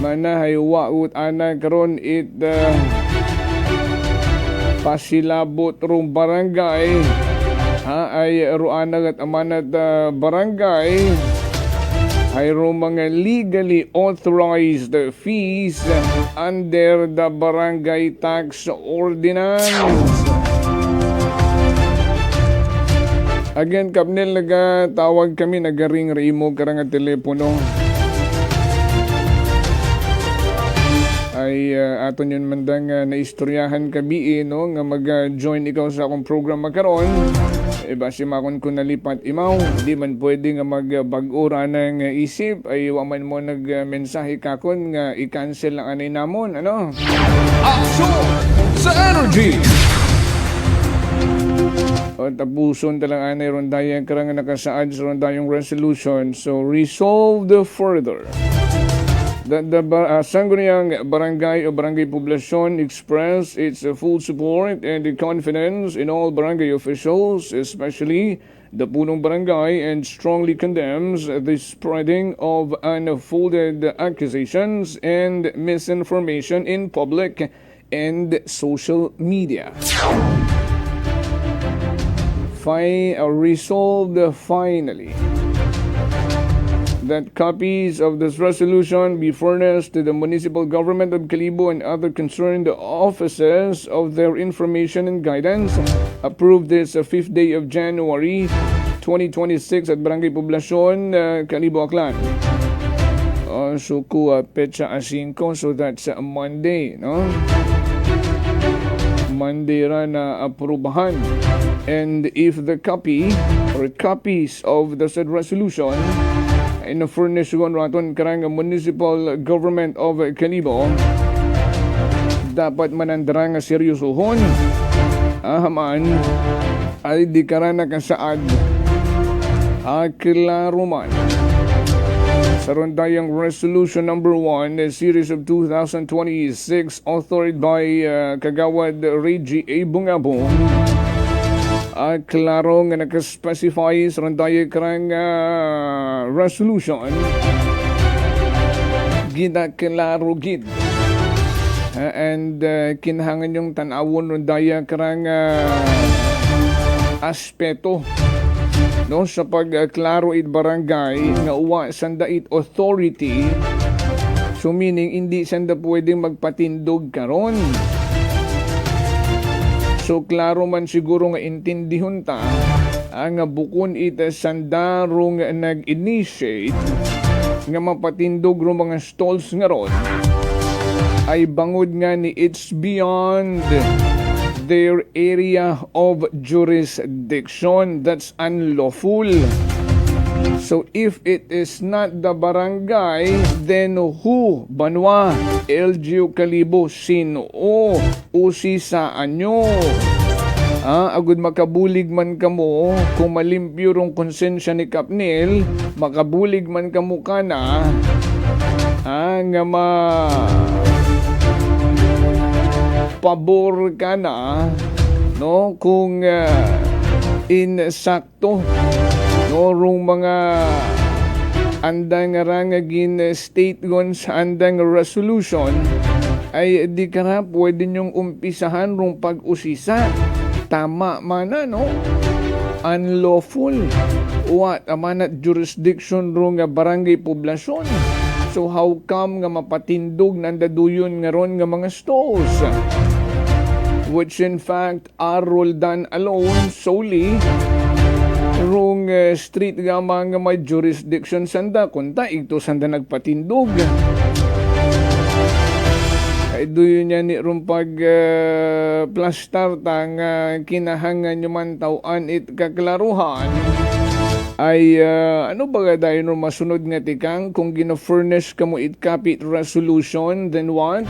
manahay waut ana karon it pasilabot rong barangay ay ruanag at amanat barangay ay rong mga legally authorized fees under the barangay tax ordinance. Again, Kapnel, tawag kami, nagaring rimo karang nga telepono. Ay aton yun mandang naistoryahan kabi no nga mag-join ikaw sa akong program makaron. Basi makon ko nalipat imaw, di man pwede nga magbag-ura ng isip ay waman mo nag-mensahe kakon nga i-cancel lang anay namon, ano? Action sa Energy! Tapuson talang anay rondayang karang nakasaad sa rondayong resolution. So resolved further that the Sangguniang Barangay o Barangay Poblasyon express its full support and confidence in all barangay officials, especially the Punong Barangay, and strongly condemns the spreading of unfounded accusations and misinformation in public and social media. Resolved finally that copies of this resolution be furnished to the municipal government of Kalibo and other concerned offices of their information and guidance. Approved this 5th day of January 2026 at Barangay Poblasyon, Kalibo, Aklan. So petsa 5, so that's Monday, no? Monday ra na aprubahan. And if the copy or copies of the said resolution in furnish kon raton karang municipal government of Kalibo, dapat manandara nga seryosohon haman ay di ka na nakasaad. Klaro man. Sa rondayang Resolution number 1, series of 2026, authored by Kagawad Reggie A. Bungabong. Klaro nga nakaspecify sa rondayang karang resolution. Klaro gid. And kinhangan yung tanawon rondaya karang aspeto. No, sa pagklaro it barangay nga uwa sanda it authority, so meaning hindi sanda pwedeng magpatindog karon. So klaro man siguro nga intindihon ta ang bukon it sandarong nag-initiate nga mapatindog ro mga stalls nga ron ay bangod nga ni it's beyond their area of jurisdiction. That's unlawful. So if it is not the barangay, then who? Banwa, LGU Kalibo, sino? Usi sa anyo? Agud makabulig man kamo, kung malimpyo rong konsensya ni Kapnil, makabulig man kamo ka na, nga pabor ka na, no, kung insakto, no, rong mga andang rangagin state gon sa andang resolution, ay di ka na pwede nyong umpisahan rong pag-usisa. Tama man no? Unlawful. What? Amanat jurisdiction rong barangay poblasyon. So how come nga mapatindog nandaduyon nga ron nga mga stalls? Which in fact are rolled down alone solely rong street nga mga may jurisdiction sanda kunta ito sanda nagpatindog. Kaya doon niya ni rong pag plastar tang kinahangan nyo man tauan it kaklaruhan ay ano ba dahil no masunod nga tikang kung gina-furnish ka mo it kapit resolution, then what?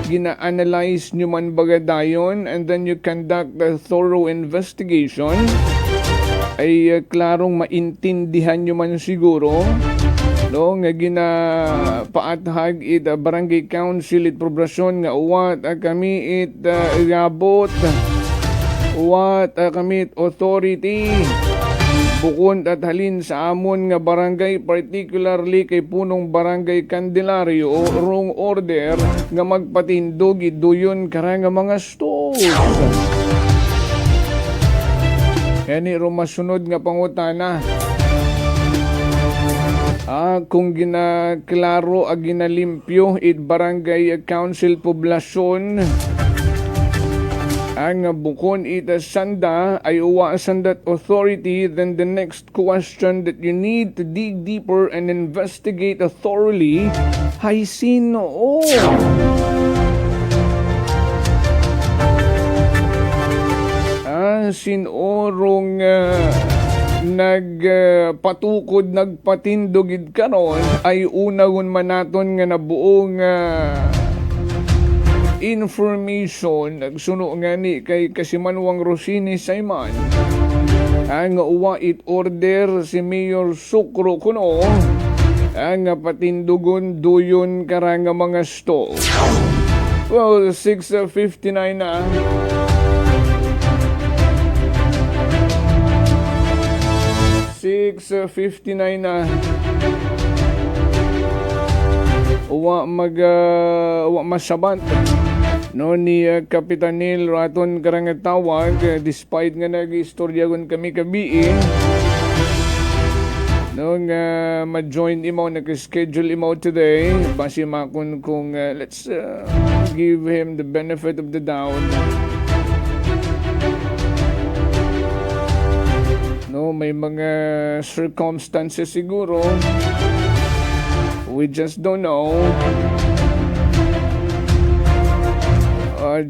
Gina-analyze nyo man baga dayon, and then you conduct a thorough investigation, ay klarong maintindihan nyo man siguro, no, nga gina-paathag it barangay council it probasyon nga uwat kami it gabot, uwat kami it authority, bukod at halin sa amon nga barangay, particularly kay punong barangay Candelario o wrong order nga magpatindog iduyon kara nga mga stalls. Yani masunod nga pangutana. Kung ginaklaro ag ginalimpyo it barangay council poblasyon ang bukon ita sanda ay uwa sandat authority, then the next question that you need to dig deeper and investigate thoroughly ay sino? Sinorong nagpatukod nagpatindogid karon ay unagon man naton nga nabuong information nagsuno nga ni kay Kasimanwang Rosini Sayman ang uwa it order si Mayor Sukro kuno ang patindugon duyon karanga mga stall. Well, 6:59 na. Uwa masabant no ni Kapitan Neil raton karang tawag despite nga nag-istorya gon kami kabi no nga ma-join imo nag-schedule imo today basi makon kung let's give him the benefit of the doubt. No, may mga circumstances siguro. We just don't know.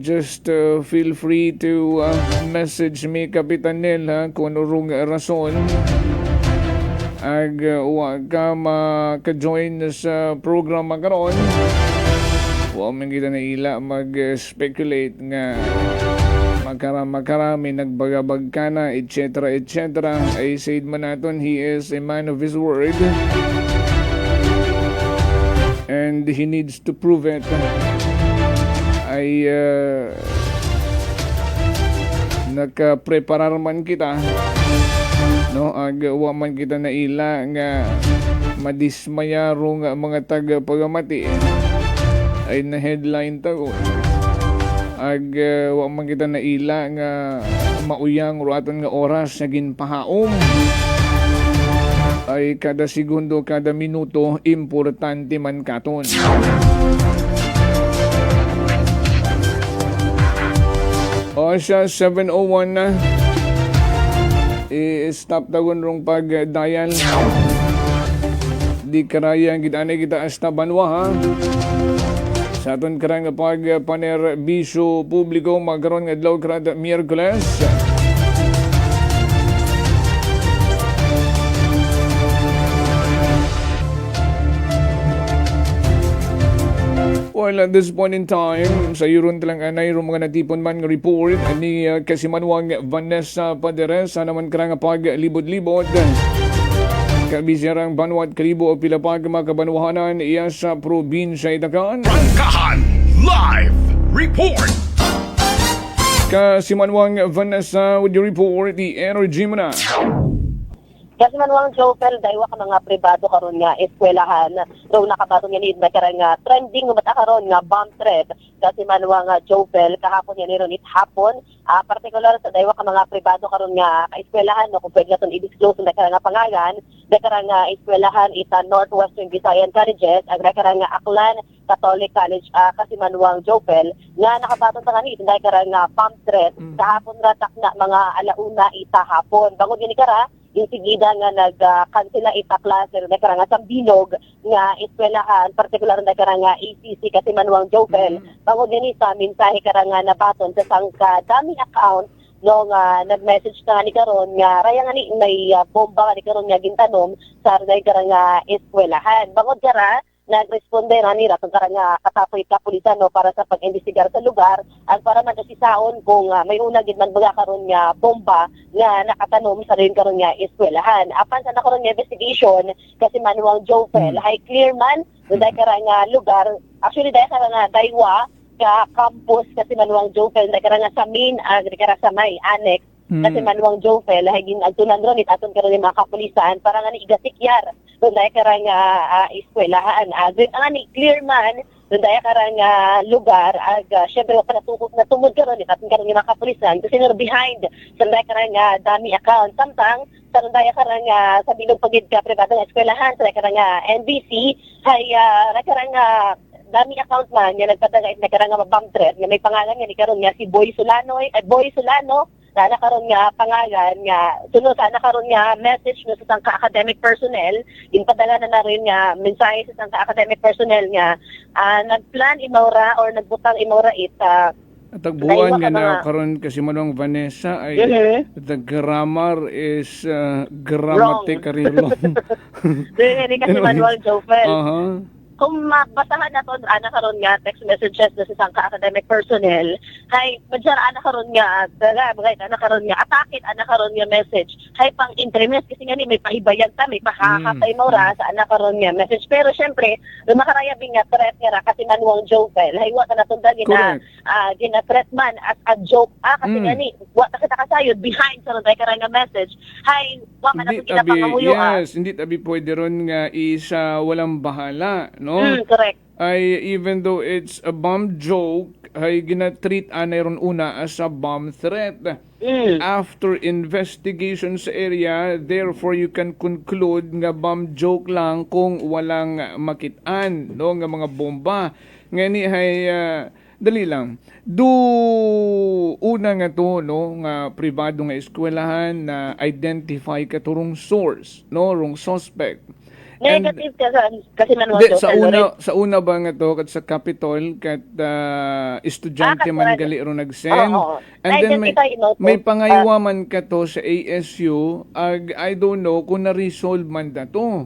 Just feel free to message me, Kapitan Nel, kung anong rason. Huwag ka maka-join sa program karon. Huwag man kita na ila mag-speculate nga makarami nagbagabag ka na, etc. Ay said man naton, he is a man of his word. And he needs to prove it. Ay nakapreparar man kita, no, agawa man kita na ila nga madismaya nga mga taga pagamati ay na headline tago. Wa man kita na ila nga mauyang ruatan nga oras na ginpahaom. Ay kada segundo, kada minuto, importante man katon. O siya, 7:01 na. I-stop tagon rong pag-dial. Di karaya kita hasta banwa, ha? Sa aton karang pag-paner bisyo publiko, magkaroon nga adlaw kada Miyerkules. Well, at this point in time, sa yuron talang anay ro mga natipon man nga report ni Kasimanwang Vanessa Paderes, sa naman karang pag-libod-libod. Kabisirang Banwat Karibo o Pilapag mga kabanwahanan iya sa probinsya Itacan. Rangkahan Live Report! Kasimanwang Vanessa with your report, the energy mo na. Kasi manuang Jopel, dahil ka mga pribado karon nga eskwelahan. So nakabato nga nid na karang trending mata karon nga bomb threat. Kasi manuang Jopel, kahapon yan niron hapon. Particular sa dahil ka mga pribado karon nga eskwelahan, no, kung pwede natin i-disclose na karang pangalan, na karang eskwelahan ita Northwestern Visayan Colleges, ang karang Aklan Catholic College, kasi manuang Jopel, nga nakabato sa kanit, dahil karang bomb threat, kahapon ratak na mga alauna ita hapon. Bangod yun kara, yung sigida nga nag-cancela ita klase na karang sambinog nga eskwelahan, partikular na karang ACC kasi manuang Jopel. Bangod yun sa mensahe karang nabaton sa sangka dami account no nga nag-message na ni karon nga raya nga ni may bomba ni karon nga gintanom sa karang eskwelahan. Bangod kara nagresponde na nila kung karang katapoy kapulisan no para sa pag-imbestigar sa lugar at para man sisaon kung may una gid man baga karon nga bomba nga nakatanom sa rin karon nga eskwelahan. Apan sa nakaron nga investigation kasi manuang Jopel hay clear man dahil karang lugar, actually dahil karang daywa ka campus kasi manuang Jopel dahil karang sa main karang sa may annex kasi manuang Jopel hay ginagtunan ron aton karon ni mga kapulisan para nga ni igasikyar dahil karang eskwelahan. Ang ni clear man dahil karang lugar ag syempre pa natumod karon aton karon ni mga kapulisan kasi no behind sa dahil karang dami account samtang sa dahil karang sa bilog pagid ka pribado nga eskwelahan sa karang NBC hay karang dami account man nga nagpatagait na karang bomb threat nga may pangalan nga ni karon nga si Boy Solano na nakaroon nga pangalan nga sunod sa nakaroon nga message no sa sangka academic personnel inpadala na rin nga mensahe sa sangka academic personnel nga nagplan imawra or nagbutang imawra tagbuan nga na karon kasi manong Vanessa ay the grammar is grammatically wrong. Dili kasi manual Jopel. Kung mabasahan na ito, karon nga text messages na sa sangka academic personnel, hay, madyara karon nga, karon nga, atakit, karon nga message, hay pang interest, kasi nga ni may pahibayag ta, may pakakatay mo ra sa karon nga message. Pero syempre, makarayabing nga threat nga ra, kasi manuang Jopel, hay, wata na itong gina-threat man as a joke, kasi nga ni, wata kita kasayod, behind sa ronday karang nga message, hay, wata na itong ginapangamuyo. Yes, hindi tabi pwede ron nga isa walang bahala, no? Correct. Ay even though it's a bomb joke, ay ginatreat anay ron una as a bomb threat. After investigation sa area, therefore you can conclude nga bomb joke lang kung walang makitaan, no, nga mga bomba. Ngani hay dali lang. Una nga to, no, nga pribado nga eskwelahan na identify ka to rong source, no, rong suspect. Negative kasi manuang sa una ba nga to kat sa Capitol kat estudyante man gali ro nag-send. And then may pangaywa man ka to sa ASU ag I don't know kung na-resolve man da to.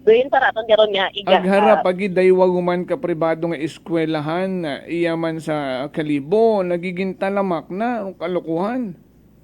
Doon para aton karon nga Aghara pagi daywag human ka pribado nga eskwelahan iyaman sa Kalibo nagiging talamak na kalokohan.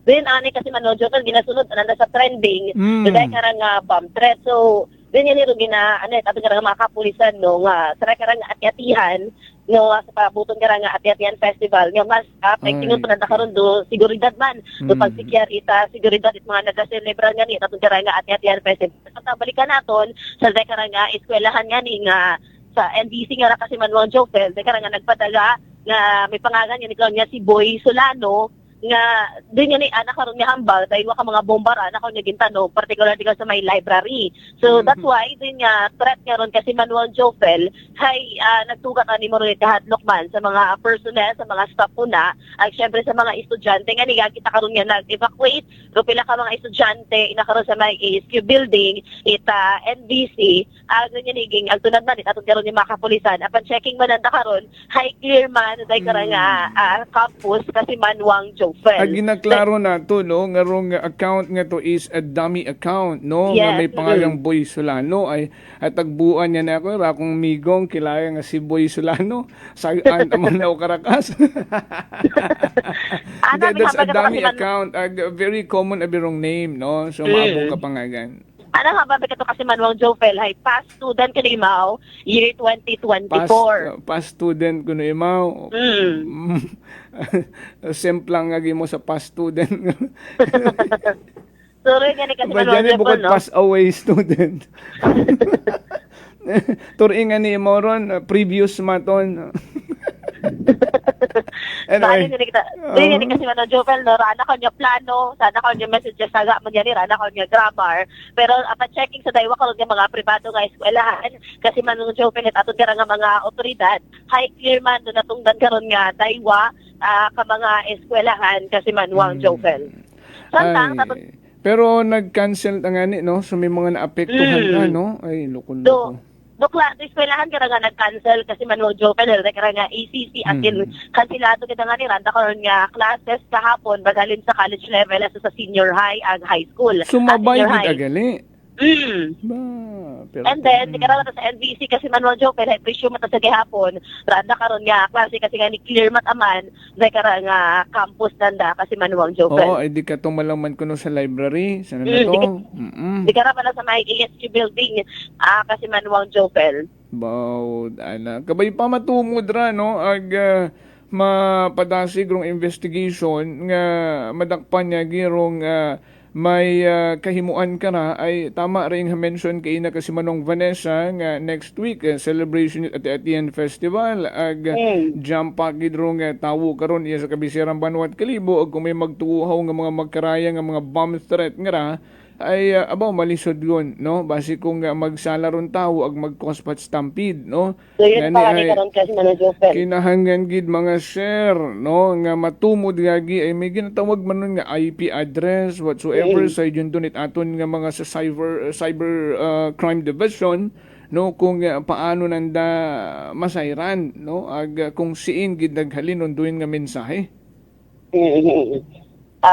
Then ani kasi man Jopel ginasunod ananda sa trending Mm. dahil karang bomb threat. So then yan iro gina ato karang mga kapulisan no nga sa karang atyatihan no sa pabuton karang atyatihan festival nga mas affecting Ay. pa karon do seguridad man do Mm. pagsikyar ita seguridad it mga nagaselebra nga ni ato karang atyatihan festival. Sa balikan naton sa karang eskwelahan nga ni nga sa NBC nga ra kasi Manuel Jopel dahil karang nagpadala nga may pangalan niya si Boy Solano nga din nga ni anak karon nga hambal dahil wa ka mga bombara anak karon nga gintano particularly sa may library. So that's why din nga threat nga ron kasi Manuel Jopel hay nagtugat ani mo ron kahadlok man sa mga personnel sa mga staff po na at syempre sa mga estudyante nga ni kita karon nga nag-evacuate ro pila ka mga estudyante ina karon sa may ASQ building ita NBC nga niging agtunad man aton karon nga mga kapulisan apan checking man nanda karon hay clear man dahil karang campus kasi Manuel Jopel. Ag ginaklaro na to no nga rong account nga to is a dummy account no nga Yes, may pangalang Boy Solano ay at tagbuan niya na ako ra akong migong kilala nga si Boy Solano sa amon na Karakas. That's a dummy account a very common abirong name no so maabong ka pangagan. Ano nga ba to kasi Manuel Jopel hay past student kanimaw year 2024. Past student ko na imaw. Semplang nga mo sa past student. Sorry nga ni kasi Manuel Badyan bukod Jopel no. pass away student. Turingan ni mo ron previous maton. Anyway. Dili ni kasi Manuel Jopel no rana ko niya plano, sana ko niya messages saga man yan rana ko niya grammar. Pero apa checking sa daywa karon nga mga pribado nga eskwelahan kasi Manuel Jopel at aton nga mga otoridad, high clear man do natungdan karon nga daywa ka mga eskwelahan kasi Manuel Jopel. Samtang Pero nag-cancel nga ni no so may mga naapektuhan na no ay loko-loko. Dokla, eskwelahan ka nga nag-cancel kasi Manuel Jopel, ka nga ACC, atin kansilado kita nga ni Randa karon nga classes kahapon, bagalin sa college level as sa senior high ag high school. Sumabay Senior gid high. agali. And then, di ka sa NBC kasi Manuel Jopel, ay presume mata sa gihapon, Randa karon nga klase kasi nga ni clear mataman, di ka nga campus nanda kasi Manuel Jopel. Oo, di ka tong malaman ko no sa library. Sana na to? Di ka pala sa may ASQ building kasi Manuel Jopel. Bawd, ana. Kabay pa matumod ra, no? Ag mapadasig rong investigation nga madakpan niya girong may kahimuan ka na ay tama rin nga mention kay na kasi Manong Vanessa nga next week celebration at the Atian Festival ag jump package rong tawo karon iya sa kabisirang Banwat Kalibo ag kung may magtuuhaw nga mga magkaraya nga mga bomb threat nga ra ay abaw malisod yun no basi kung magsala ron tawo ag mag-cause stampede no so yun pa ni karon kasi Manuel Jopel kinahanglan gid mga share no nga matumod gagi ay may ginatawag man nun nga IP address whatsoever sa yun dunit aton nga mga sa cyber crime division no kung paano nanda masayran no ag kung siin gid naghalinon duin nga mensahe.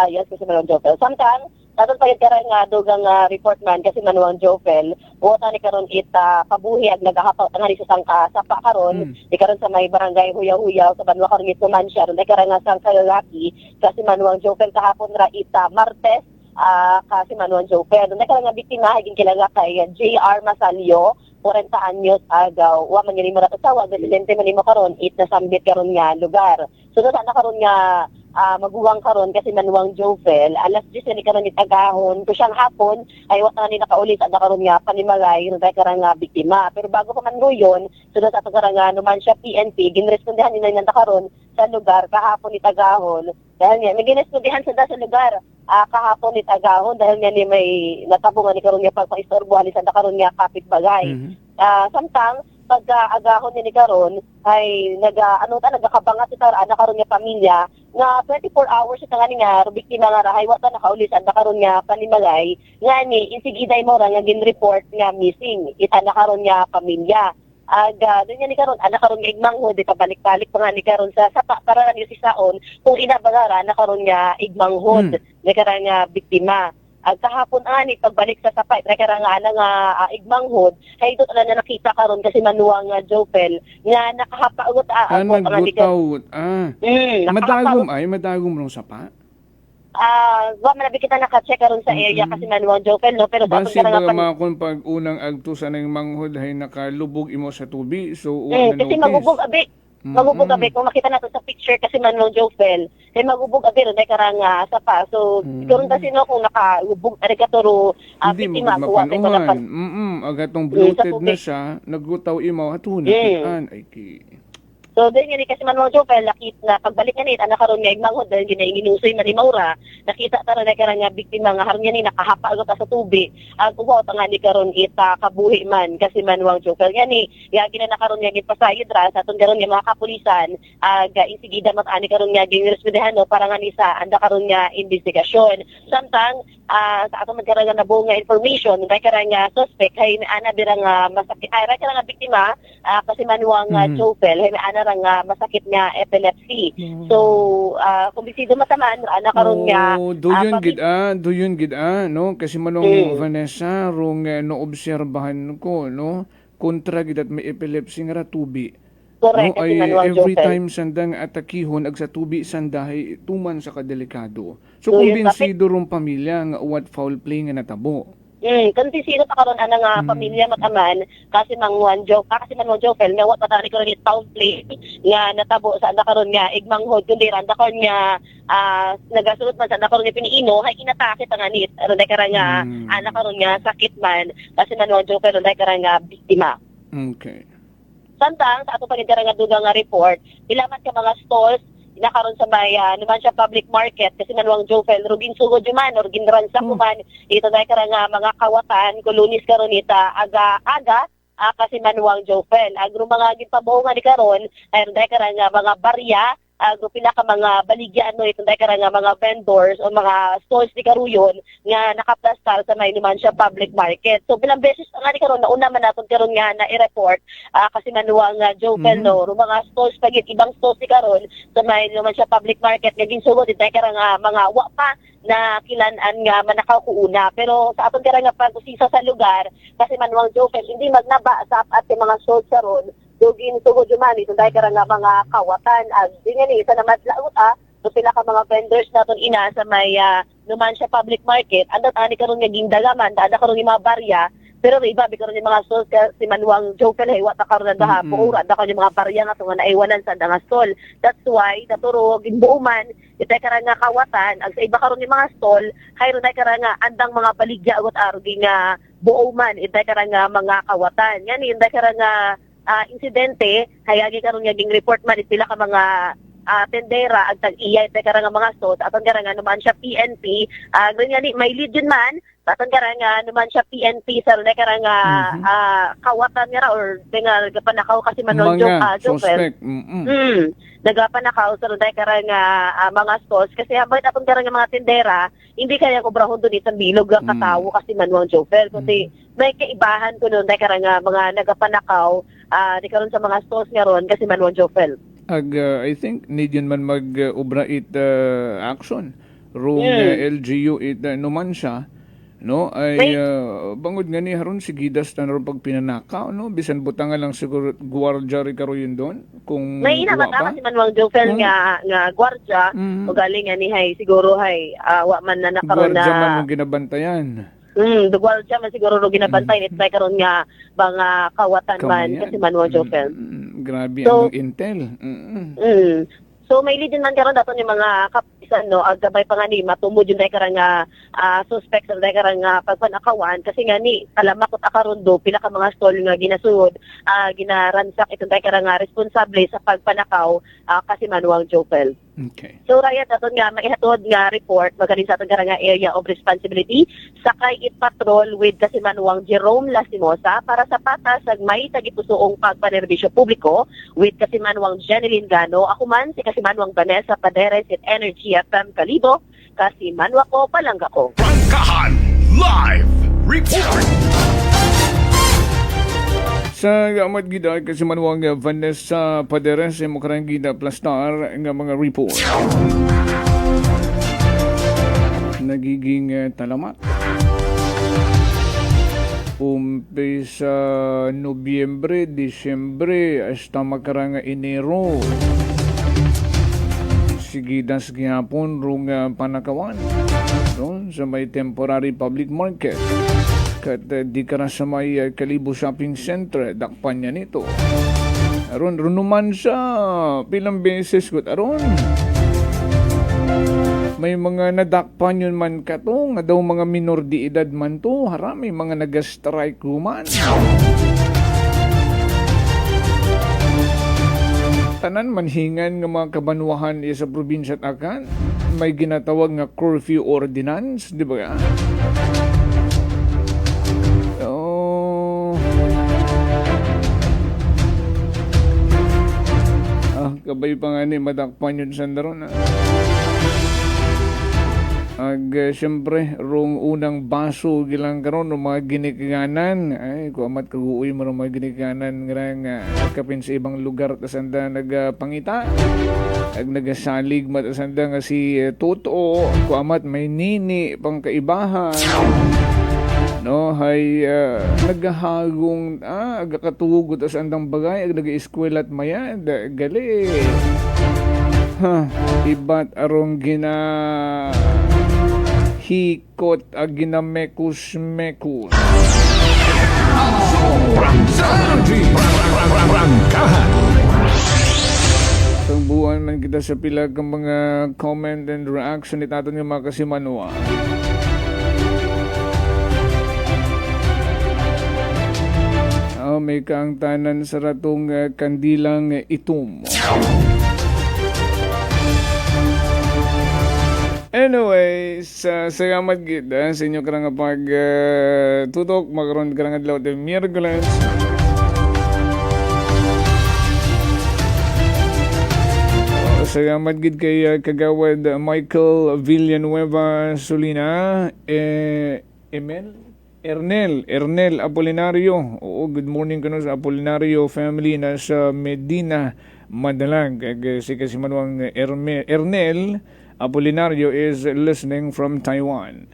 Yes kasi Manuel Jopel sometimes Tatong pagit karon nga dugang report man kasi Manuel Jopel, buota ni karon ita pabuhi ag nagahapaw nga sa sangka sapa karon, di karon sa may barangay Huyaw-Huyaw sa Banwa karon ito man siya, di karon nga sangka lalaki kasi Manuel Jopel kahapon ra ita Martes kasi Manuel Jopel. Di karon nga biktima higing kilala kay JR Masalio, 40 anyos agaw, wa man yun mo natawag, residente man mo karon it nasambit karon nga lugar. So na karon nga maguwang karon kasi Manuel Jopel alas 10 ni karon itagahon ko siyang hapon ay wala ni nakauli sa karon nga panimalay dahil karon nga biktima pero bago pa man yon sunod ato karon nga naman siya PNP ginrespondehan ni nang karon sa lugar kahapon itagahon dahil niya may ginrespondehan sa lugar kahapon itagahon dahil niya ni may natabungan ni karon nga pagpaistorbohan ni sa karon nga kapitbagay samtang pag-agahon ni karon ay nagakabangat ita ana karon nga pamilya nga 24 hours ita nga biktima nga rahay wa ta nakauli sa karon nga panimalay nga ni insigiday mo ra nga gin-report nga missing ita na karon nga pamilya doon ni karon ana karon nga igmanghod di pabalik-balik pa nga ni karon sa sapa para ni sisaon kung inabagara na karon nga igmanghod ni karon nga biktima. Ag kahapon ani pagbalik sa sapay nga nga igmanghod hay ito na nakita karon kasi manuwang nga Jopel nga nakahapagot Naggutawt. nakahapa- Madagom rong sapa. wa man kita naka-check karon sa area kasi manuwang Jopel no pero sa Basi atong ba karang makon pag unang agto sa nang manghod hay nakalubog imo sa tubi. So kasi magubog abi. Magubog abi kung makita nato sa picture kasi manuwang Jopel kay magubog abi ron karang sapa. So siguro kasi no kung nakahubog ari katuro Hindi mo biktima kuha tayo mapanuhan. Agatong bloated na siya, naggutaw imo hatuna kitaan ay ki. So, din nga kasi manuwang Jopel, nakita na pagbalik nga nit, anak karon nga igmanghod, dahil ginainginusoy na Maura, nakita tara na karang nga biktima nga haron ni nakahapa agad sa tubi, ang uwaw nga ni karon ita kabuhi man, kasi manuwang Jopel. Nga ni, yagi na nakaroon nga gipasayod ra, sa atong karon nga mga kapulisan, insigida mat-ani karon nga ginrespedahan no, para nga ni sa anda karon nga investigasyon. Samtang, sa atong magkarang nga nabuo nga information, kay karang nga suspect, hay ana birang masakit, ay karang nga biktima, kasi manuwang Jopel, hay ana nga masakit nga epilepsy. So, kung bisido matamaan, anak karon nga Duyon gid no kasi manong Vanessa rong noobserbahan ko no kontra gid at may epilepsy nga tubi. Correct, no, ay every time sandang atakihon ag sa tubi sandahay tuman sa kadelikado. So kumbinsido rong pamilya nga what foul play nga natabo. Kasi sino pa karon ana nga pamilya mataman kasi manguan Jopel nga wa patani karon ni foul play nga natabo sa anda karon nga igmanghod kundi anda karon nga nagasulod man sa anda karon nga piniino hay inatake ta nga nit aron karon nga ana karon nga sakit man kasi manguan Jopel aron karon nga biktima. Okay. Samtang sa ato pagidara nga dugang nga report, ilaman ka mga stalls nakaroon sa may naman siya public market kasi manuwang Jopel rugin sugod man or ginransak man ito na karang mga kawatan kulunis karon ita aga kasi manuwang Jopel agro mga gipabuongan ni karon ay karang mga barya agro pila ka mga baligyan no ito karang mga vendors o mga stores ni karuyon nga nakaplastar sa may naman siya public market. So bilang beses nga ni karon nauna man naton karon nga na i-report kasi manuwang Jopel no mga stores pagit ibang stores ni karon sa may naman siya public market nga ginsugod ito karang mga wa pa na kilan-an nga manakaw kuuna pero sa aton karang nga pag-usisa sa lugar kasi manuwang Jopel hindi magnaba sa at mga stores karon dugin sugod man ito dahil karang mga kawatan ag di nga ni isa naman laot so sila ka mga vendors naton ina sa may naman siya public market andat ani karon nga gindagaman ada karon nga mga barya pero iba karon nga mga stall si manuwang Jopel hay wa ta karon na pura da karon mga barya nga nga naiwanan sa nga stall. That's why naturo ginbuuman ito karang nga kawatan ag sa iba karon nga mga stall hay ron karang nga andang mga baligya agot argi nga buuman ito karang nga mga kawatan ngani ito karang nga insidente hayagi karon nga ging report man pila ka mga tendera ag tag-iya ite karang mga stores aton karang naman siya PNP ganyan ni may lead yun man aton karang naman siya PNP sa ron karang kawatan nga or nga gapanakaw kasi manon suspect nagapanakaw sa ron karang mga stores kasi habang aton karang mga tendera hindi kaya kobrahon doon isang bilog nga katawo kasi manuwang Jopel kasi may kaibahan ko noon karang mga nagapanakaw di karon sa mga stores nga ron kasi manuwang Jopel. I think need yun man mag-ubra action. Rung LGU numan siya, no? Ay bangod nga ni haron sigidas na ron pag pinanakaw, no? Bisan butangan lang siguro gwardiya ri karo yun doon. Kung may inamata kasi manuwang Jopel nga gwardiya o galing nga ni hay siguro hay wa man na nakaroon na gwardiya man mong ginabantayan. Duwal siya man siguro ro ginabantay nit karon nga mga kawatan man kasi manuwang Jopel. Grabe ang intel. So may lead din man karon daton yung mga kapisan no ag gabay pa nga ni matumod yung karang suspect sa karang pagpanakawan kasi nga ni alamakot akaron do pila ka mga stall nga ginasud ginaransak itong karang responsable sa pagpanakaw kasi manuwang Jopel. Okay. So raya daton nga maihatod nga report magaling sa atong karang area of responsibility sakay it patrol with kasi manuwang Jerome Lastimosa para sa patas ag may tagipusoong pagpanerbisyo publiko with kasi manuwang Jeneline Gano ako man si kasi manuwang Vanessa Paderes at Energy FM Kalibo kasi manwa ko palangga ko. Prangkahan Live Report! Sa gamad gida kasi manuwang Vanessa Paderes mo karang gida plastar nga mga report. nagiging talamak. Umpisa Nobyembre, Disyembre, hasta makarang Enero. Sigidas gihapon rung panakawan, no? Sa may temporary public market. Kat di ka na sa may Kalibo Shopping Center, dakpan niya nito. Aron, runuman sa pilang beses ko. Aron, may mga nadakpan yun man ka to, nga daw mga minor di edad man to, harami mga nag-strike man. Tanan manhingan ng mga kabanwahan sa probinsya at akan, may ginatawag nga curfew ordinance, di ba? Kabay pa nga ni madakpan yun sandaron. Siyempre, rong unang baso gilang karon ng mga ginikganan. Ay, kuamat kaguoy mo ng mga ginikganan nga kapin sa ibang lugar tasanda nagpangita. Nagasalig matasanda nga si Toto. Kuamat may nini pang kaibahan. No, hay naghahagong agakatugot as andang bagay ag nag-eskwela at mayad gali. Ibat arong gina hikot ag ginamekus-mekus. Tungbuan man kita sa pila ng mga comment and reaction ni taton nga mga kasimanwa. May kaangtanan sa ratong kandilang itom. Anyways, salamat kita sa inyo karang pag tutok magkaroon karang adlaw de Miyerkules. Salamat gid kay kagawad Michael Villanueva Solina, Ernel Apolinario. Oo, good morning kano sa Apolinario family na sa Medina, Madalag. Si kasimanwang Ernel Apolinario is listening from Taiwan.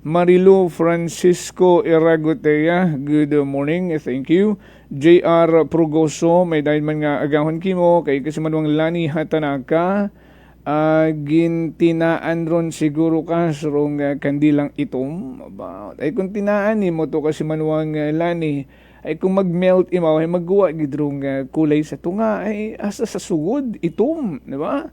Marilu Francisco Iragotea, good morning, thank you. JR Prugoso, may dahil man nga agahon kimo kay kasimanwang Lani Hatanaka. Gintinaan ron siguro ka sarong kandilang itom. Ay kung tinaan ni mo to kasi manuang Lani, ay kung mag-melt imaw ay magguwa gidrong kulay sa tunga ay asa sa sugod itom, di ba?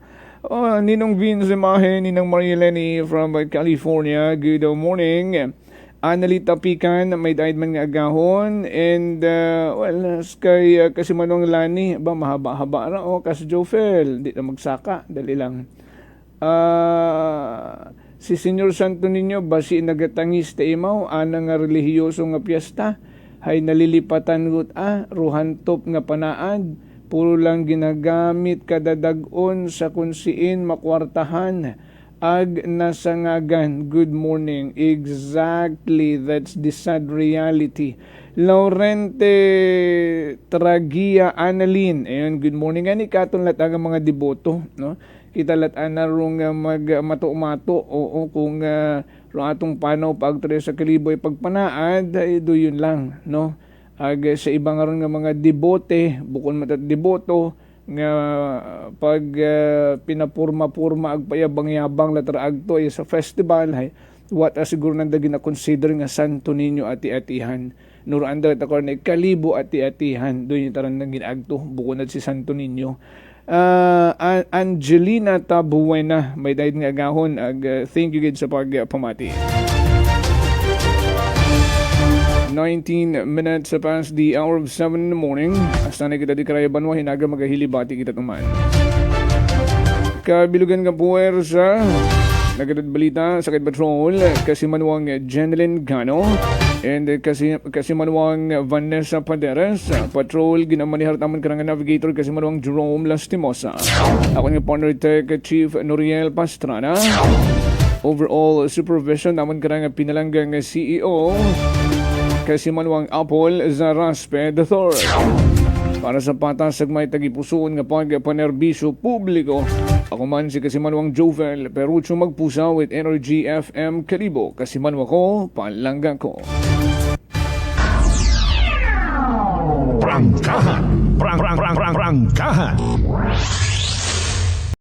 Ninong Vince Mahe, Ninang Marieleni from California, good morning. Analita Pican, may dahil man nga agahon. And, kay kasi manong Lani, mahaba-haba na. Kasi Jofel, di na magsaka, dali lang. Si Senyor Santo Niño, basi nagatangis ta imaw, anang nga relihiyoso nga piyesta, hay nalilipatan gut ruhantop nga panaad, puro lang ginagamit kadadagon sa kunsiin makwartahan. Ag nasangagan, good morning. Exactly, that's the sad reality. Laurente Tragia Annalyn, ayun, good morning. Ani katon latag ang mga deboto, no? Kita latan na rong mato-mato, oo, kung atong panaw pagtre sa Kalibo pagpanaad, ay do yun lang, no? Ag sa ibang nga mga debote, bukod matat deboto, nga pag pinapurma-purma ag payabang-yabang latraag to sa festival hay what siguro nandagi na consider nga Santo Niño ati-atihan nuro andra ta korne Kalibo ati-atihan do yung taran nang ginagto bukod na si Santo Niño. Angelina Tabuena may dahil nga agahon ag thank you gid sa pagpamati. 19 minutes past the hour of 7 in the morning. Hasta na kita di karaya banwa, hinaga magahilibati kita tuman. Kabilugan ka puwersa, nagatad balita sa Sakit Patrol, kasi manuang Jeneline Gano, and kasi manuang Vanessa Paderes, Patrol, ginamaniharap naman ka nga navigator, kasi manuang Jerome Lastimosa. Ako nga partner tech Chief Noriel Pastrana, overall supervision naman ka nga pinalanggang CEO, kasi manuang Apple Zaraspe III. Para sa patas may tagipusoon nga pagpanerbisyo publiko, ako Ako man si Kasimanwang Jovel, Perucho Magpusa with Energy FM Kalibo. Kasimanwa ko, palangga ko. Prangkahan. Prangkahan.